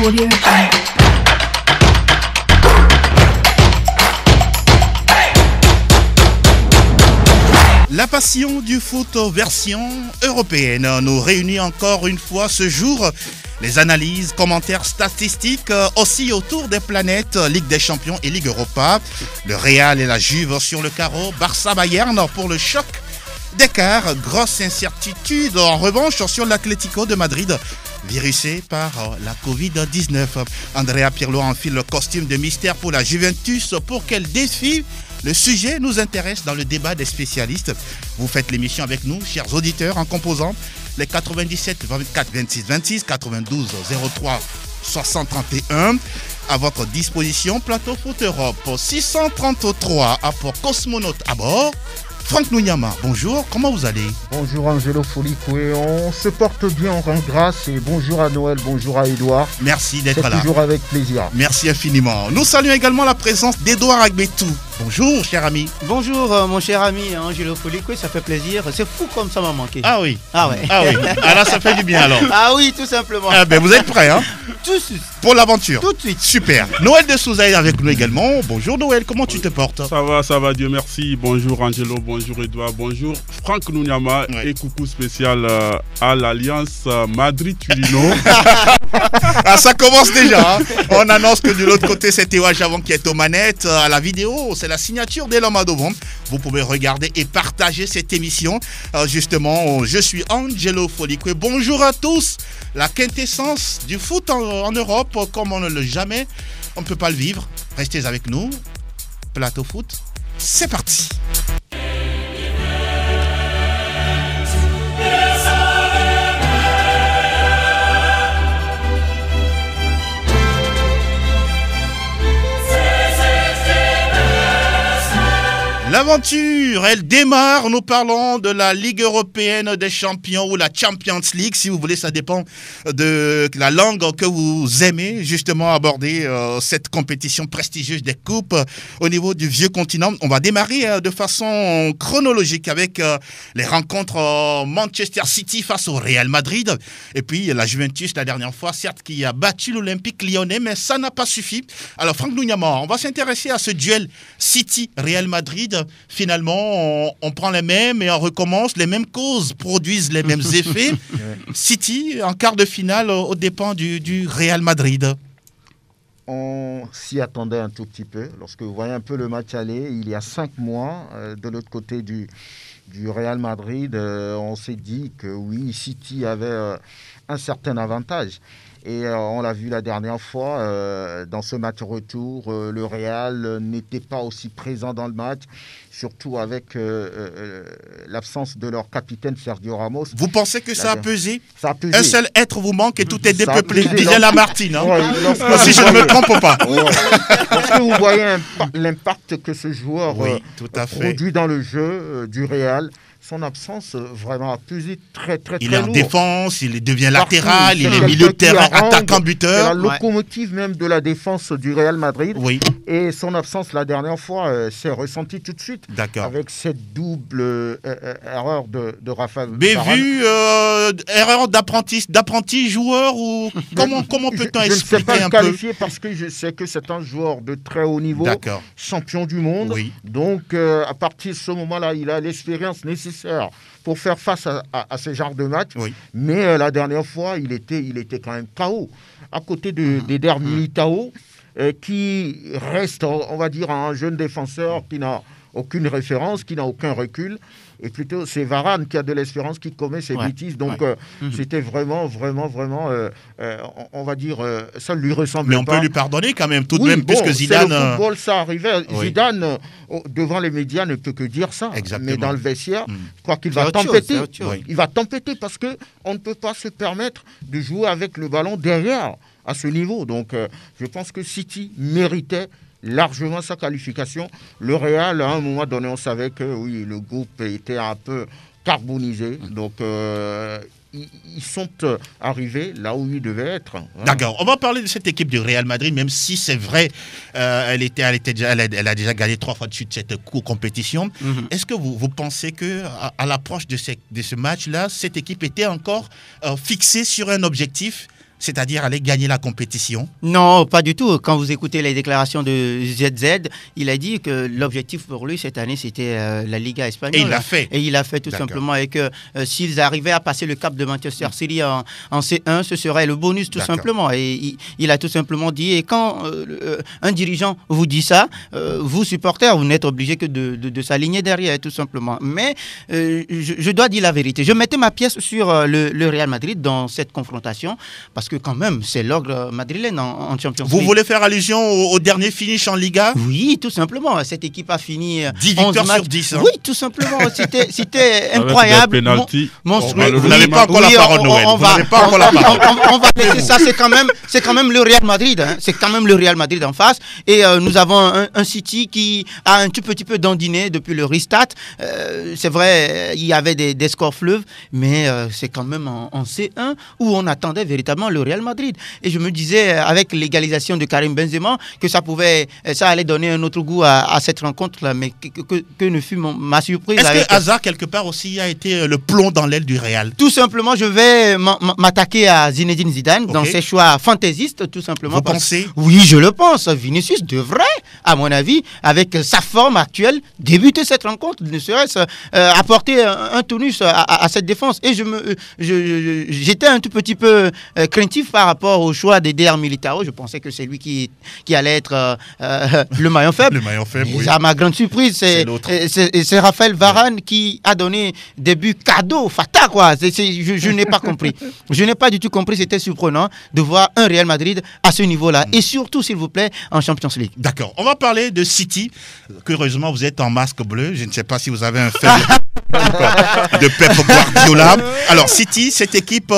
Audio Jungle. La passion du foot version européenne nous réunit encore une fois ce jour. Les analyses, commentaires, statistiques aussi autour des planètes Ligue des Champions et Ligue Europa. Le Real et la Juve sur le carreau. Barça-Bayern pour le choc d'écart. Grosse incertitude en revanche sur l'Atlético de Madrid, virusé par la Covid-19. Andrea Pirlo enfile le costume de mystère pour la Juventus. Pour quel défi? Le sujet nous intéresse dans le débat des spécialistes. Vous faites l'émission avec nous, chers auditeurs, en composant les 97 24 26 26 92 03 60 31. À votre disposition, Plateau Foot Europe 633 à pour cosmonaute à bord. Franck Nounyama, bonjour, comment vous allez? Bonjour Angelo Folikoué, on se porte bien, on rend grâce et bonjour à Noël, bonjour à Edouard. Merci d'être là. C'est toujours avec plaisir. Merci infiniment. Nous saluons également la présence d'Edouard Agbetou. Bonjour cher ami. Bonjour mon cher ami Angelo Folikoué, ça fait plaisir. C'est fou comme ça m'a manqué. Ah oui. Ah ouais. Ah oui. Ah là ça fait du bien alors. Ah oui, tout simplement. Ah ben vous êtes prêts hein? Tout de suite. Pour l'aventure. Tout de suite. Super. Noël de Souza est avec nous également. Bonjour Noël, comment tu te portes? Ça va, Dieu merci. Bonjour Angelo, bonjour Edouard, bonjour Franck Nounyama et coucou spécial à l'Alliance Madrid-Tullino. Ah, ça commence déjà. Hein. On annonce que de l'autre côté, c'est Théo Javon qui est aux manettes. À la vidéo, c'est la signature d'Elan Madovon. Vous pouvez regarder et partager cette émission. Justement, je suis Angelo Folikoué. Bonjour à tous. La quintessence du foot en Europe, comme on ne l'a jamais, on ne peut pas le vivre. Restez avec nous. Plateau Foot, c'est parti. L'aventure, elle démarre. Nous parlons de la Ligue européenne des champions ou la Champions League. Si vous voulez, ça dépend de la langue que vous aimez. Justement, aborder cette compétition prestigieuse des coupes au niveau du vieux continent. On va démarrer de façon chronologique avec les rencontres Manchester City face au Real Madrid. Et puis la Juventus, la dernière fois, certes, qui a battu l'Olympique lyonnais, mais ça n'a pas suffi. Alors, Franck Nounyama, on va s'intéresser à ce duel City-Real Madrid. Finalement, on prend les mêmes et on recommence. Les mêmes causes produisent les mêmes effets. City, en quart de finale, aux dépens du Real Madrid. On s'y attendait un tout petit peu. Lorsque vous voyez un peu le match aller, il y a 5 mois, de l'autre côté du Real Madrid, on s'est dit que oui, City avait un certain avantage. Et on l'a vu la dernière fois, dans ce match retour, le Real n'était pas aussi présent dans le match, surtout avec l'absence de leur capitaine Sergio Ramos. Vous pensez que ça a pesé? Ça a pesé. Un seul être vous manque et tout est dépeuplé, pesé, disait Lamartine. Hein? Ouais, si je ne me trompe pas. Lorsque vous voyez l'impact que ce joueur tout à fait. produit dans le jeu du Real, son absence vraiment a pesé très lourd. Il est en défense, il devient latéral, il est milieu de terrain, attaquant, buteur. C'est la locomotive même de la défense du Real Madrid. Oui. Et son absence la dernière fois s'est ressentie tout de suite. D'accord. Avec cette double erreur de Rafa Varane. Bévu, erreur d'apprenti joueur ou comment peut-on expliquer un peu? Je ne sais pas le qualifier parce que je sais que c'est un joueur de très haut niveau, champion du monde. Oui. Donc à partir de ce moment-là, il a l'expérience nécessaire pour faire face à ce genre de match. Oui. Mais la dernière fois, il était quand même KO. À côté d'Eder Militao, qui reste, on va dire, un jeune défenseur qui n'a aucune référence, qui n'a aucun recul. Et plutôt, c'est Varane qui a de l'espérance, qui commet ses bêtises. Donc, c'était vraiment, on va dire, ça ne lui ressemblait pas. Mais on peut lui pardonner quand même, tout de même, puisque Zidane... C'est le football, ça arrivait. Zidane, devant les médias, ne peut que dire ça. Exactement. Mais dans le vestiaire, je crois qu'il va tempêter. Il va tempêter parce qu'on ne peut pas se permettre de jouer avec le ballon derrière à ce niveau. Donc, je pense que City méritait largement sa qualification. Le Real, à un moment donné, on savait que oui, le groupe était un peu carbonisé. Donc, ils sont arrivés là où ils devaient être. Voilà. D'accord. On va parler de cette équipe du Real Madrid, même si c'est vrai, elle a déjà gagné 3 fois de suite cette compétition. Est-ce que vous pensez qu'à l'approche de ce match-là, cette équipe était encore fixée sur un objectif c'est-à-dire aller gagner la compétition? Non, pas du tout. Quand vous écoutez les déclarations de ZZ, il a dit que l'objectif pour lui cette année, c'était la Liga espagnole. Et il l'a fait. Et il l'a fait tout simplement. Et que s'ils arrivaient à passer le cap de Manchester City en C1, ce serait le bonus tout simplement. Et il a tout simplement dit, et quand un dirigeant vous dit ça, vous supporters, vous n'êtes obligé que de s'aligner derrière tout simplement. Mais je dois dire la vérité. Je mettais ma pièce sur le Real Madrid dans cette confrontation parce que quand même, c'est l'ogre madrilène en Champions League. Vous voulez faire allusion au dernier finish en Liga? Oui, tout simplement. Cette équipe a fini 10 victoires sur 10. Hein. Oui, tout simplement. C'était incroyable. Monstrueux. Vous n'avez pas encore la parole, Noël. On va laisser ça. C'est quand même le Real Madrid. Hein. C'est quand même le Real Madrid en face. Et nous avons un City qui a un tout petit peu dandiné depuis le restart. C'est vrai, il y avait des scores fleuves, mais c'est quand même en C1 où on attendait véritablement le Real Madrid. Et je me disais, avec l'égalisation de Karim Benzema, que ça allait donner un autre goût à cette rencontre-là. Mais que ne fut ma surprise. Est-ce que hasard, quelque part aussi, a été le plomb dans l'aile du Real? Tout simplement, je vais m'attaquer à Zinedine Zidane dans ses choix fantaisistes, tout simplement. Vous pensez? Oui, je le pense. Vinicius devrait, à mon avis, avec sa forme actuelle, débuter cette rencontre, ne serait-ce apporter un tonus à cette défense. Et j'étais un tout petit peu craintif par rapport au choix d'Eder Militao. Je pensais que c'est lui qui allait être le maillon faible. Le maillon faible, oui. À ma grande surprise, c'est Raphaël Varane qui a donné des buts cadeaux, fata quoi. Je n'ai pas compris. Je n'ai pas du tout compris. C'était surprenant de voir un Real Madrid à ce niveau-là. Et surtout, s'il vous plaît, en Champions League. D'accord. On va parler de City. Curieusement, vous êtes en masque bleu. Je ne sais pas si vous avez un fait de Pep Guardiola. Alors, City, cette équipe,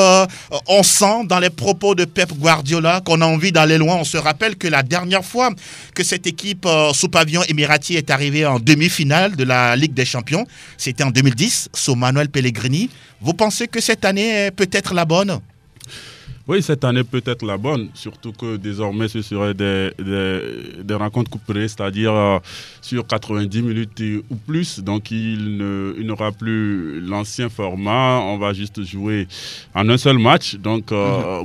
on sent dans les propos de Pep Guardiola qu'on a envie d'aller loin. On se rappelle que la dernière fois que cette équipe sous pavillon émirati est arrivée en demi-finale de la Ligue des Champions, c'était en 2010, sous Manuel Pellegrini. Vous pensez que cette année est peut-être la bonne? Oui, cette année peut être la bonne, surtout que désormais ce seraient des rencontres couperées, c'est-à-dire sur 90 minutes ou plus. Donc il n'aura plus l'ancien format, on va juste jouer en un seul match. Donc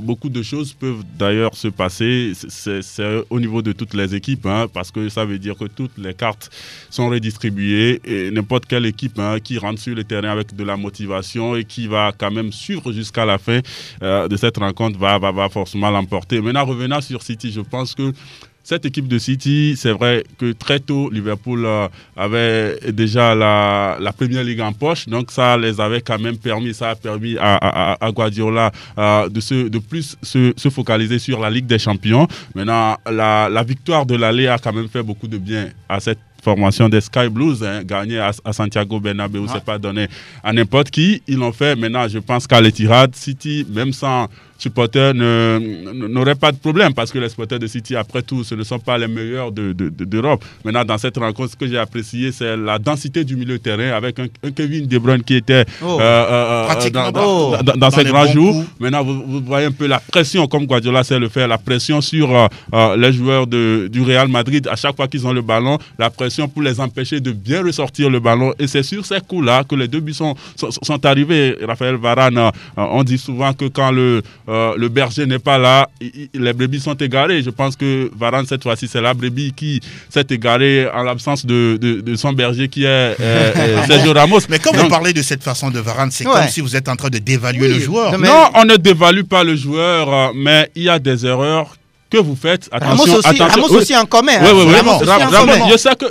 beaucoup de choses peuvent d'ailleurs se passer, c'est au niveau de toutes les équipes, hein, parce que ça veut dire que toutes les cartes sont redistribuées et n'importe quelle équipe qui rentre sur le terrain avec de la motivation et qui va quand même suivre jusqu'à la fin de cette rencontre va forcément l'emporter. Maintenant, revenant sur City, je pense que cette équipe de City, c'est vrai que très tôt, Liverpool avait déjà la Premier League en poche, donc ça les avait quand même permis, ça a permis à Guardiola de plus se focaliser sur la Ligue des Champions. Maintenant, la victoire de l'aller a quand même fait beaucoup de bien à cette formation des Sky Blues, gagné à Santiago Bernabéu, c'est pas donné à n'importe qui. Ils l'ont fait. Maintenant, je pense qu'à l'Etihad, City, même sans supporters, n'aurait pas de problème parce que les supporters de City, après tout, ce ne sont pas les meilleurs d'Europe. Maintenant, dans cette rencontre, ce que j'ai apprécié, c'est la densité du milieu de terrain avec un Kevin De Bruyne qui était dans ses grands jours. Maintenant, vous voyez un peu la pression, comme Guardiola sait le faire, la pression sur les joueurs du Real Madrid à chaque fois qu'ils ont le ballon, la pression pour les empêcher de bien ressortir le ballon. Et c'est sur ces coups-là que les deux buts sont arrivés. Raphaël Varane, on dit souvent que quand le berger n'est pas là, les brebis sont égarées. Je pense que Varane, cette fois-ci, c'est la brebis qui s'est égarée en l'absence de son berger qui est Sergio Ramos. Mais quand vous parlez de cette façon de Varane, c'est comme si vous êtes en train de dévaluer le joueur. Non, on ne dévalue pas le joueur, mais il y a des erreurs que vous faites. Attention, Ramos aussi en commun. Oui, Ramos.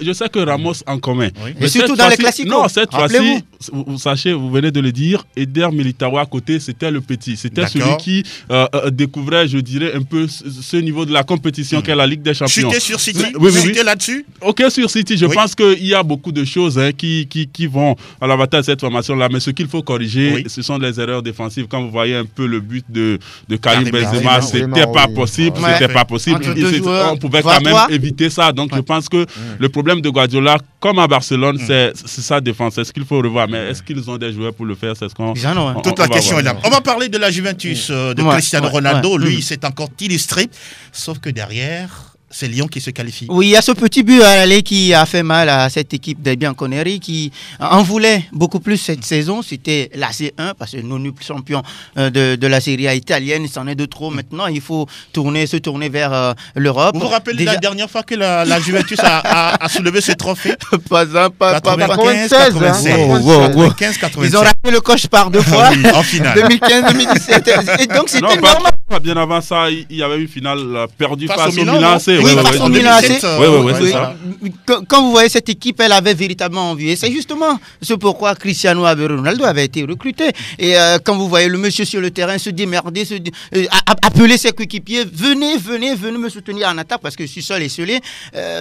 Je sais que Ramos en commun. Oui. Mais surtout dans les classiques. Non, cette fois-ci, vous venez de le dire, Eder Militao à côté, c'était le petit. C'était celui qui découvrait, je dirais, un peu ce niveau de la compétition qu'est la Ligue des Champions. Chuter sur City. Chuter là-dessus. Ok, sur City. Je pense qu'il y a beaucoup de choses qui vont à la bataille de cette formation-là. Mais ce qu'il faut corriger, ce sont les erreurs défensives. Quand vous voyez un peu le but de Karim Benzema, c'était pas possible. Pas possible. On pouvait quand même éviter ça. Donc je pense que le problème de Guardiola, comme à Barcelone, c'est sa défense. C'est ce qu'il faut revoir. Mais est-ce qu'ils ont des joueurs pour le faire? C'est ce qu'on. Toute la question est là. On va parler de la Juventus de Cristiano Ronaldo. Lui, il s'est encore illustré. Sauf que derrière, C'est Lyon qui se qualifie. Oui, il y a ce petit but à l'aller qui a fait mal à cette équipe des Bianconeri qui en voulait beaucoup plus cette saison. C'était la C1 parce que nous champions de la Serie A italienne, c'en est de trop maintenant. Il faut se tourner vers l'Europe. Vous vous rappelez la dernière fois que la Juventus a soulevé ce trophée? Pas 95, 96. Ils ont raté le coche par 2 fois. En finale. 2015-2017. Et donc c'était normal. Bien avant ça, il y avait une finale perdue face au Milan Milan AC. Oui, face au Milan AC. Oui, c'est ça. Quand vous voyez cette équipe, elle avait véritablement envie. Et c'est justement ce pourquoi Cristiano Ronaldo avait été recruté. Et quand vous voyez le monsieur sur le terrain se démerder, appeler ses coéquipiers, venez me soutenir en attaque parce que je suis seul et scellé.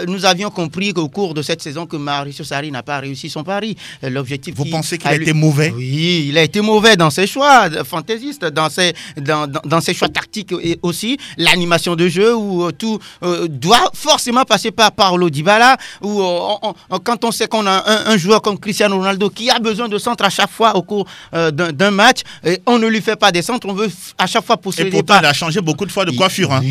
Nous avions compris qu'au cours de cette saison que Mauricio Sarri n'a pas réussi son pari. L'objectif. Vous pensez qu'il a été mauvais? Oui, il a été mauvais dans ses choix fantaisistes, dans ses choix tactiques et aussi l'animation de jeu où tout doit forcément passer par Paulo Dybala où quand on sait qu'on a un joueur comme Cristiano Ronaldo qui a besoin de centre à chaque fois au cours d'un match, et on ne lui fait pas des centres, on veut à chaque fois pousser et pourtant il a changé beaucoup de fois de coiffure. Hein.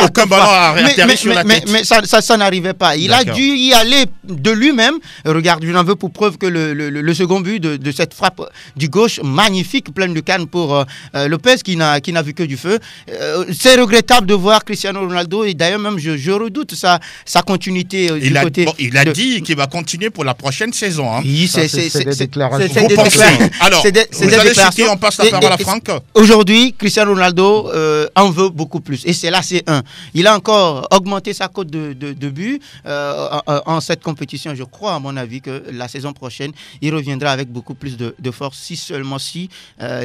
Aucun ballon a atterri sur la tête. Mais ça n'arrivait pas. Il a dû y aller de lui-même. Regarde, je n'en veux pour preuve que le second but de cette frappe du gauche, magnifique, pleine de canne pour Lopez qui n'a vu que du feu. C'est regrettable de voir Cristiano Ronaldo et d'ailleurs même je redoute sa continuité du côté. Il a dit qu'il va continuer pour la prochaine saison. Hein. Oui, c'est des déclarations. Vous pensez? Alors, vous allez citer, on passe la parole à Franck. Aujourd'hui, Cristiano Ronaldo en veut beaucoup plus. Et c'est là, c'est un. Il a encore augmenté sa cote de but en cette compétition. Je crois, à mon avis, que la saison prochaine, il reviendra avec beaucoup plus de force, si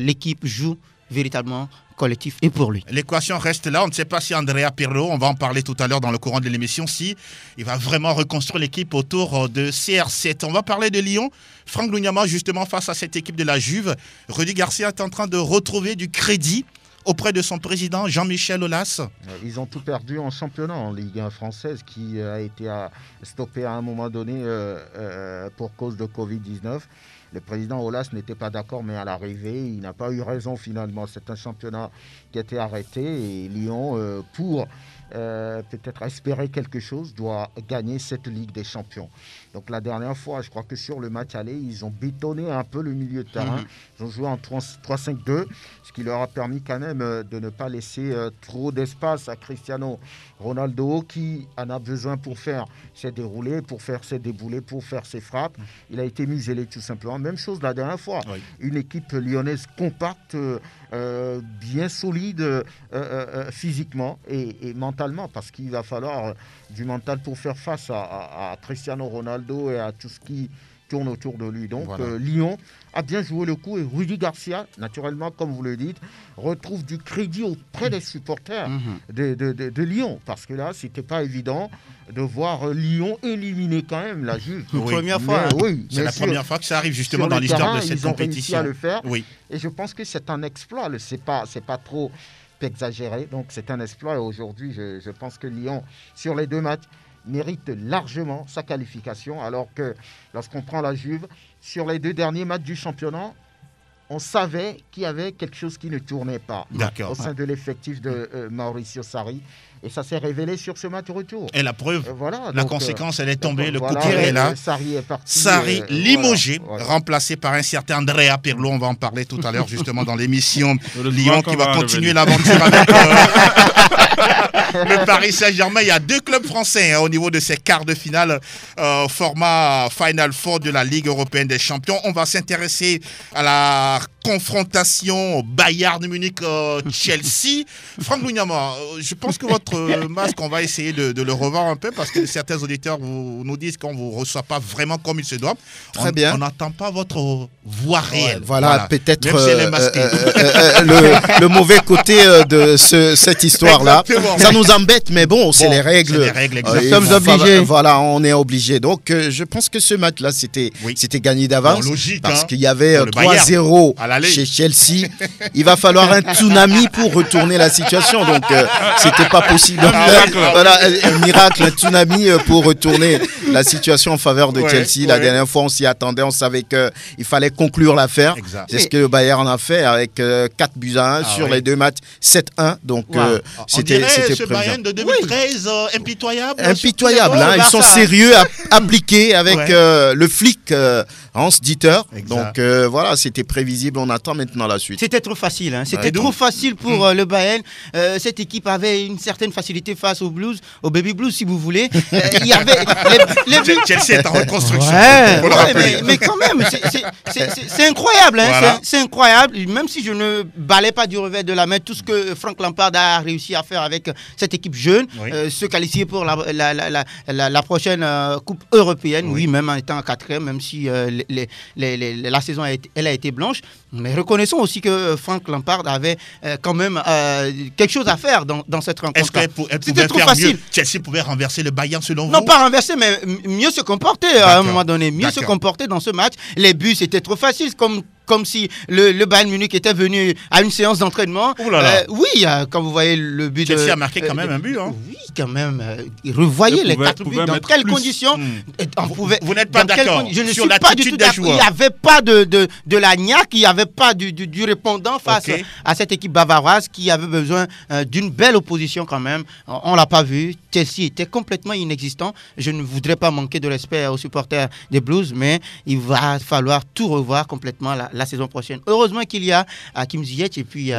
l'équipe joue véritablement collectif et pour lui. L'équation reste là. On ne sait pas si Andrea Pirlo, on va en parler tout à l'heure dans le courant de l'émission, si il va vraiment reconstruire l'équipe autour de CR7. On va parler de Lyon. Franck Lugnaman, justement, face à cette équipe de la Juve. Rudy Garcia est en train de retrouver du crédit auprès de son président Jean-Michel Aulas. Ils ont tout perdu en championnat, en Ligue 1 française, qui a été stoppé à un moment donné pour cause de Covid-19. Le président Aulas n'était pas d'accord, mais à l'arrivée, il n'a pas eu raison finalement. C'est un championnat qui a été arrêté et Lyon, pour peut-être espérer quelque chose, doit gagner cette Ligue des Champions. Donc la dernière fois, je crois que sur le match aller, ils ont bétonné un peu le milieu de terrain. Ils ont joué en 3-5-2, ce qui leur a permis quand même de ne pas laisser trop d'espace à Cristiano Ronaldo, qui en a besoin pour faire ses déroulés, pour faire ses déboulés, pour faire ses frappes. Il a été muselé tout simplement. Même chose la dernière fois. Oui. Une équipe lyonnaise compacte, bien solide physiquement et mentalement, parce qu'il va falloir du mental pour faire face à Cristiano Ronaldo et à tout ce qui tourne autour de lui. Donc voilà. Lyon a bien joué le coup et Rudy Garcia, naturellement, comme vous le dites, retrouve du crédit auprès des supporters de Lyon. Parce que là, c'était pas évident de voir Lyon éliminer quand même la Juve. Première fois. Oui, c'est la première fois que ça arrive justement dans l'histoire de cette compétition. Ils ont réussi à le faire. Oui. Et je pense que c'est un exploit. C'est pas trop exagéré. Donc c'est un exploit. Et aujourd'hui, je pense que Lyon, sur les 2 matchs, mérite largement sa qualification, alors que lorsqu'on prend la Juve, sur les 2 derniers matchs du championnat, on savait qu'il y avait quelque chose qui ne tournait pas au sein de l'effectif de Mauricio Sarri. Et ça s'est révélé sur ce match retour. Et la preuve, la conséquence, elle est tombée, le coup voilà, de pied est là. Sarri est parti. Sarri limogé, remplacé par un certain Andrea Pirlo. On va en parler tout à l'heure justement dans l'émission. Lyon qui va continuer l'aventure avec le Paris Saint-Germain. Il y a 2 clubs français au niveau de ces quarts de finale, format Final Four de la Ligue européenne des champions. On va s'intéresser à la confrontation Bayern Munich-Chelsea. Franck Lugnaman, je pense que votre masque, on va essayer de le revoir un peu parce que certains auditeurs nous disent qu'on ne vous reçoit pas vraiment comme il se doit. Très bien. On n'entend pas votre voix réelle. Voilà, peut-être le mauvais côté de cette histoire-là. Ça nous embête, mais bon, c'est les règles. C'est les règles, nous sommes obligés. Voilà, on est obligés. Donc, je pense que ce match-là, c'était gagné d'avance. Logique, parce qu'il y avait 3-0 chez Chelsea. Il va falloir un tsunami pour retourner la situation. Donc, c'était pas possible. Voilà, un miracle, un tsunami pour retourner la situation en faveur de Chelsea. La dernière fois, on s'y attendait. On savait qu'il fallait conclure l'affaire. C'est ce que le Bayern a fait avec 4-1 sur les 2 matchs, 7-1. Donc, c'était Bayern de 2013, impitoyable. Impitoyable, hein, ils sont sérieux, appliqués avec le flic Hans Dieter. Donc voilà, c'était prévisible, on attend maintenant la suite. C'était trop facile, hein. C'était trop facile pour le Bayern. Cette équipe avait une certaine facilité face aux Blues, aux Baby Blues si vous voulez. Il y avait Chelsea est en reconstruction. Mais quand même, c'est incroyable, hein. Voilà. C'est incroyable, même si je ne balais pas du revers de la main tout ce que Frank Lampard a réussi à faire avec cette équipe jeune, se qualifier pour la prochaine Coupe européenne, même en étant 4e, même si la saison a été blanche. Mais reconnaissons aussi que Frank Lampard avait quand même quelque chose à faire dans cette rencontre. Est-ce qu'elle pouvait faire mieux? Chelsea pouvait renverser le Bayern selon vous? Non, pas renverser, mais mieux se comporter à un moment donné. Mieux se comporter dans ce match. Les buts, c'était trop facile, comme si le Bayern Munich était venu à une séance d'entraînement. Oui, quand vous voyez le but Chelsea a marqué quand même un but. Hein. Oui, quand même. Revoyez les 4 buts. Dans quelles conditions Vous n'êtes pas d'accord sur l'attitude des joueurs? Il n'y avait pas de la niaque, il n'y avait pas du répondant face à cette équipe bavaroise qui avait besoin d'une belle opposition quand même. On ne l'a pas vu. Chelsea était complètement inexistant. Je ne voudrais pas manquer de respect aux supporters des Blues, mais il va falloir tout revoir complètement la saison prochaine. Heureusement qu'il y a Hakim Ziyech et puis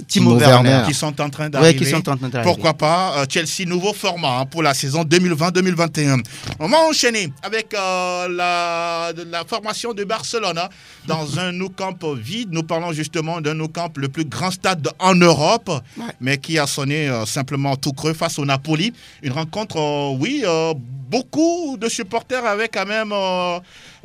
Timo Werner qui sont en train d'arriver. Pourquoi pas Chelsea, nouveau format pour la saison 2020-2021. On va enchaîner avec la formation de Barcelone dans un Nou Camp vide. Nous parlons justement d'un Nou Camp, le plus grand stade en Europe, mais qui a sonné simplement tout creux face au Napoli. Une rencontre, beaucoup de supporters avaient quand même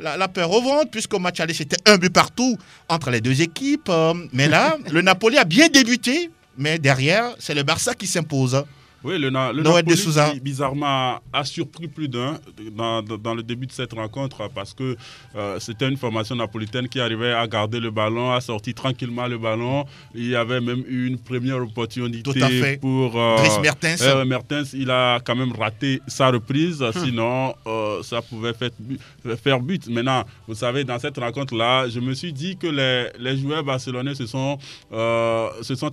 la peur au ventre, puisqu'au match aller, c'était 1 but partout entre les deux équipes. Mais là, le Napoli a bien débuté, mais derrière, c'est le Barça qui s'impose. Oui, le Napoli, bizarrement, a surpris plus d'un dans le début de cette rencontre parce que c'était une formation napolitaine qui arrivait à garder le ballon, a sorti tranquillement le ballon. Il y avait même eu une première opportunité pour Dries Mertens. Mertens, il a quand même raté sa reprise, sinon ça pouvait faire but. Maintenant, vous savez, dans cette rencontre-là, je me suis dit que les joueurs barcelonais se sont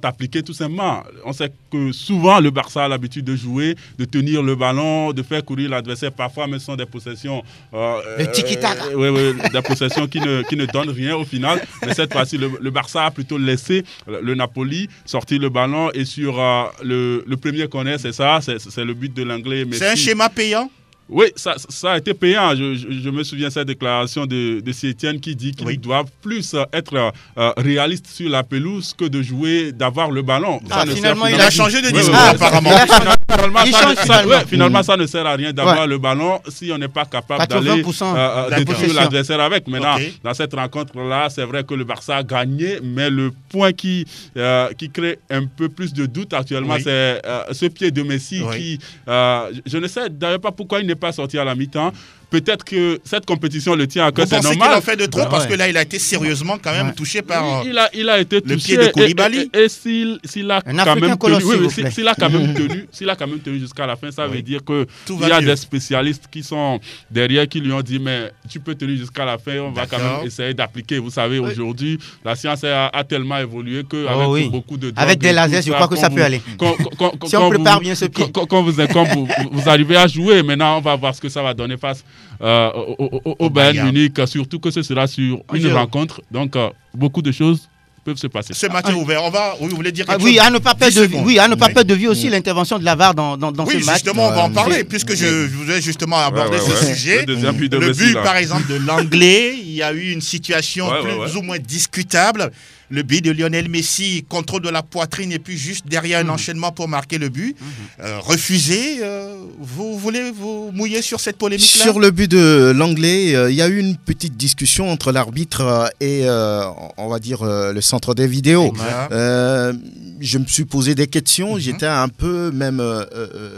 appliqués tout simplement. On sait que souvent, le Barça a l'habitude de jouer, de tenir le ballon, de faire courir l'adversaire. Parfois, mais ce sont des possessions... le tiki-taka. Des possessions qui ne donnent rien au final. Mais cette fois-ci, le Barça a plutôt laissé le Napoli sortir le ballon. Et sur le premier corner, c'est ça, c'est le but de l'Anglais. C'est un schéma payant? Oui, ça a été payant. Je me souviens de cette déclaration de Sétienne qui dit qu'ils doivent plus être réalistes sur la pelouse que de jouer, d'avoir le ballon. Finalement, il a changé de discours apparemment. Finalement, ça ne sert à rien d'avoir le ballon si on n'est pas capable d'aller détruire l'adversaire avec. Maintenant, dans cette rencontre-là, c'est vrai que le Barça a gagné, mais le point qui crée un peu plus de doute actuellement, c'est ce pied de Messi qui... je ne sais d'ailleurs pas pourquoi il n'est pas sorti à la mi-temps. Peut-être que cette compétition le tient à cœur, c'est normal. Vous pensez qu'il en fait de trop parce que là, il a été sérieusement quand même touché par il a été touché, le pied de Koulibaly. Et s'il a quand même tenu, s'il a quand même tenu jusqu'à la fin, ça veut dire que il y a des spécialistes qui sont derrière qui lui ont dit mais tu peux tenir jusqu'à la fin, on va quand même essayer d'appliquer. Vous savez, aujourd'hui, la science a tellement évolué qu'avec beaucoup de avec des lasers, je crois que ça peut aller. Si on prépare bien ce pied. Quand vous arrivez à jouer, maintenant on va voir ce que ça va donner face au Bayern Munich, surtout que ce sera sur une rencontre. Donc, beaucoup de choses peuvent se passer. Ce match est ouvert. Vous voulez dire quelque chose? Oui, à ne pas perdre de vue aussi l'intervention de la VAR dans ce match. Oui, justement, on va en parler, puisque je voulais justement aborder ce sujet. Le but, par exemple, de l'Anglais, il y a eu une situation plus ou moins discutable. Le but de Lionel Messi, contrôle de la poitrine et puis juste derrière un enchaînement pour marquer le but. Refusé. Vous voulez vous mouiller sur cette polémique-là? Sur le but de l'Anglais, il y a eu une petite discussion entre l'arbitre et, on va dire, le centre des vidéos. Je me suis posé des questions. J'étais un peu même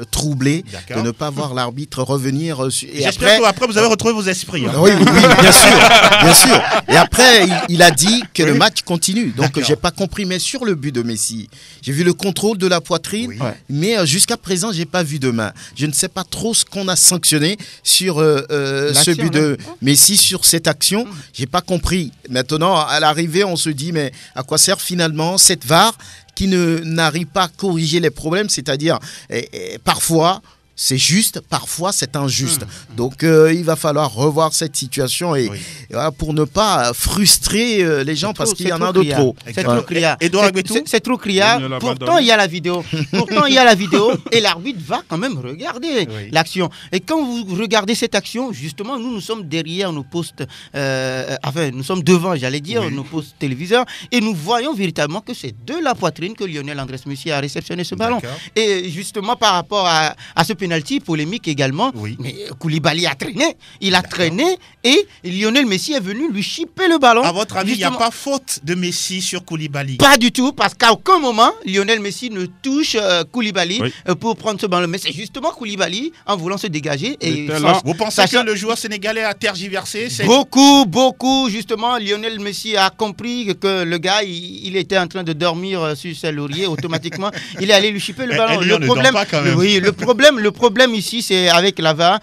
troublé de ne pas voir l'arbitre revenir. J'espère qu'après, vous avez retrouvé vos esprits. Oui, bien sûr. Et après, il a dit que le match continue. Donc, j'ai pas compris. Mais sur le but de Messi, j'ai vu le contrôle de la poitrine, mais jusqu'à présent, j'ai pas vu de main. Je ne sais pas trop ce qu'on a sanctionné sur ce but de Messi, sur cette action. J'ai pas compris. Maintenant, à l'arrivée, on se dit, mais à quoi sert finalement cette VAR qui n'arrive pas à corriger les problèmes, c'est-à-dire parfois c'est juste, parfois c'est injuste. Donc il va falloir revoir cette situation et voilà, pour ne pas frustrer les gens parce qu'il y en a de trop. C'est trop criard. C'est trop criard. Pourtant il y a la vidéo. Et l'arbitre va quand même regarder l'action. Et quand vous regardez cette action, justement, nous sommes derrière nos postes, nous sommes devant, j'allais dire, nos postes téléviseurs et nous voyons véritablement que c'est de la poitrine que Lionel Andrés Messi a réceptionné ce ballon. Et justement par rapport à ce penalty polémique également, mais Koulibaly a traîné, et Lionel Messi est venu lui chipper le ballon. À votre avis, il n'y a pas faute de Messi sur Koulibaly? Pas du tout, parce qu'à aucun moment Lionel Messi ne touche Koulibaly pour prendre ce ballon. Mais c'est justement Koulibaly en voulant se dégager. Et vous pensez que le joueur sénégalais a tergiversé? Beaucoup, justement. Lionel Messi a compris que le gars, il était en train de dormir sur ses lauriers. Automatiquement, il est allé lui chipper le ballon. Le problème ici, c'est avec la VAR.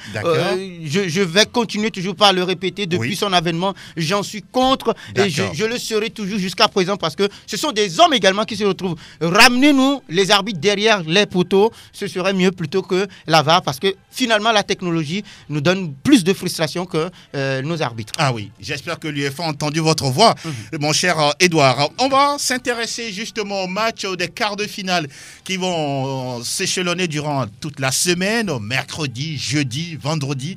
Je vais continuer toujours par le répéter depuis son avènement. J'en suis contre et je le serai toujours jusqu'à présent parce que ce sont des hommes également qui se retrouvent. Ramenez-nous les arbitres derrière les poteaux, ce serait mieux plutôt que la VAR parce que finalement la technologie nous donne plus de frustration que nos arbitres. Ah oui, j'espère que l'UEFA a entendu votre voix, mon cher Edouard. On va s'intéresser justement au match des quarts de finale qui vont s'échelonner durant toute la semaine, mercredi, jeudi, vendredi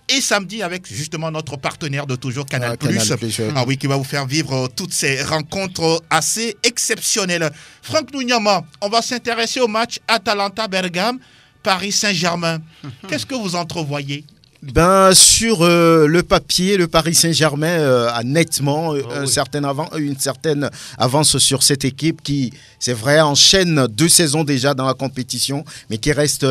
et samedi avec justement notre partenaire de toujours Canal+. Qui va vous faire vivre toutes ces rencontres assez exceptionnelles. Franck Nounyama, on va s'intéresser au match Atalanta-Bergame, Paris Saint-Germain. Qu'est-ce que vous entrevoyez? Sur le papier, le Paris Saint-Germain a nettement une certaine avance sur cette équipe qui, c'est vrai, enchaîne 2 saisons déjà dans la compétition, mais qui reste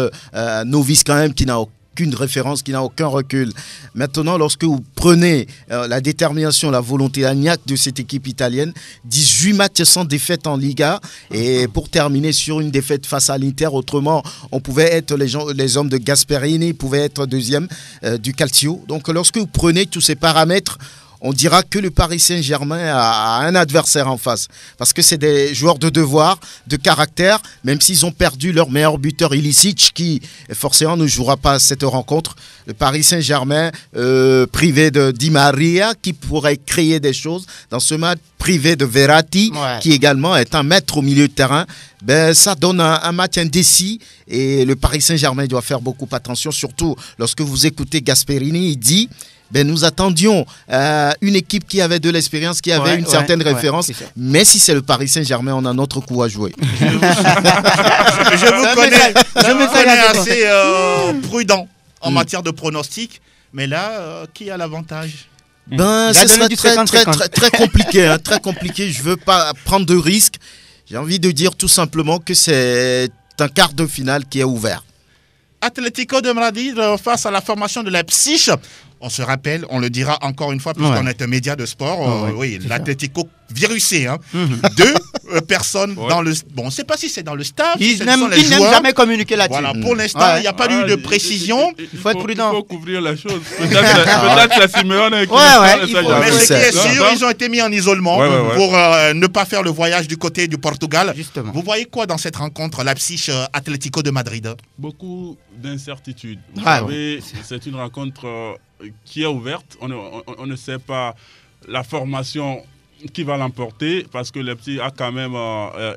novice quand même, qui n'a aucune référence, qui n'a aucun recul. Maintenant, lorsque vous prenez la détermination, la volonté, la niaque de cette équipe italienne, 18 matchs sans défaite en Liga, et pour terminer sur une défaite face à l'Inter, autrement, on pouvait être les hommes de Gasperini, pouvaient être deuxième du Calcio. Donc, lorsque vous prenez tous ces paramètres, on dira que le Paris Saint-Germain a un adversaire en face. Parce que c'est des joueurs de devoir, de caractère, même s'ils ont perdu leur meilleur buteur Ilicic, qui forcément ne jouera pas cette rencontre. Le Paris Saint-Germain, privé de Di Maria, qui pourrait créer des choses dans ce match, privé de Verratti, qui également est un maître au milieu de terrain. Ça donne un match indécis et le Paris Saint-Germain doit faire beaucoup attention, surtout lorsque vous écoutez Gasperini, il dit... nous attendions une équipe qui avait de l'expérience, qui avait une certaine référence. Mais si c'est le Paris Saint-Germain, on a notre coup à jouer. Je vous connais assez prudent en matière de pronostic. Mais là, qui a l'avantage? Ce sera très compliqué. Très compliqué. Je ne veux pas prendre de risques. J'ai envie de dire tout simplement que c'est un quart de finale qui est ouvert. Atlético de Madrid face à la formation de Leipzig. On se rappelle, on le dira encore une fois, puisqu'on est un média de sport. L'Atlético virusé. 2 personnes dans le... Bon, on ne sait pas si c'est dans le staff. Ils n'aiment jamais communiquer là-dessus. Voilà, pour l'instant, il n'y a pas eu de précision. Il faut être prudent. Il faut couvrir la chose. Peut-être la Simeone mais ce qui est sûr, ils ont été mis en isolement pour ne pas faire le voyage du côté du Portugal. Justement. Vous voyez quoi dans cette rencontre, Leipzig-Atlético de Madrid? Beaucoup d'incertitudes. Vous savez, c'est une rencontre qui est ouverte. On ne sait pas la formation qui va l'emporter parce que Leipzig a quand même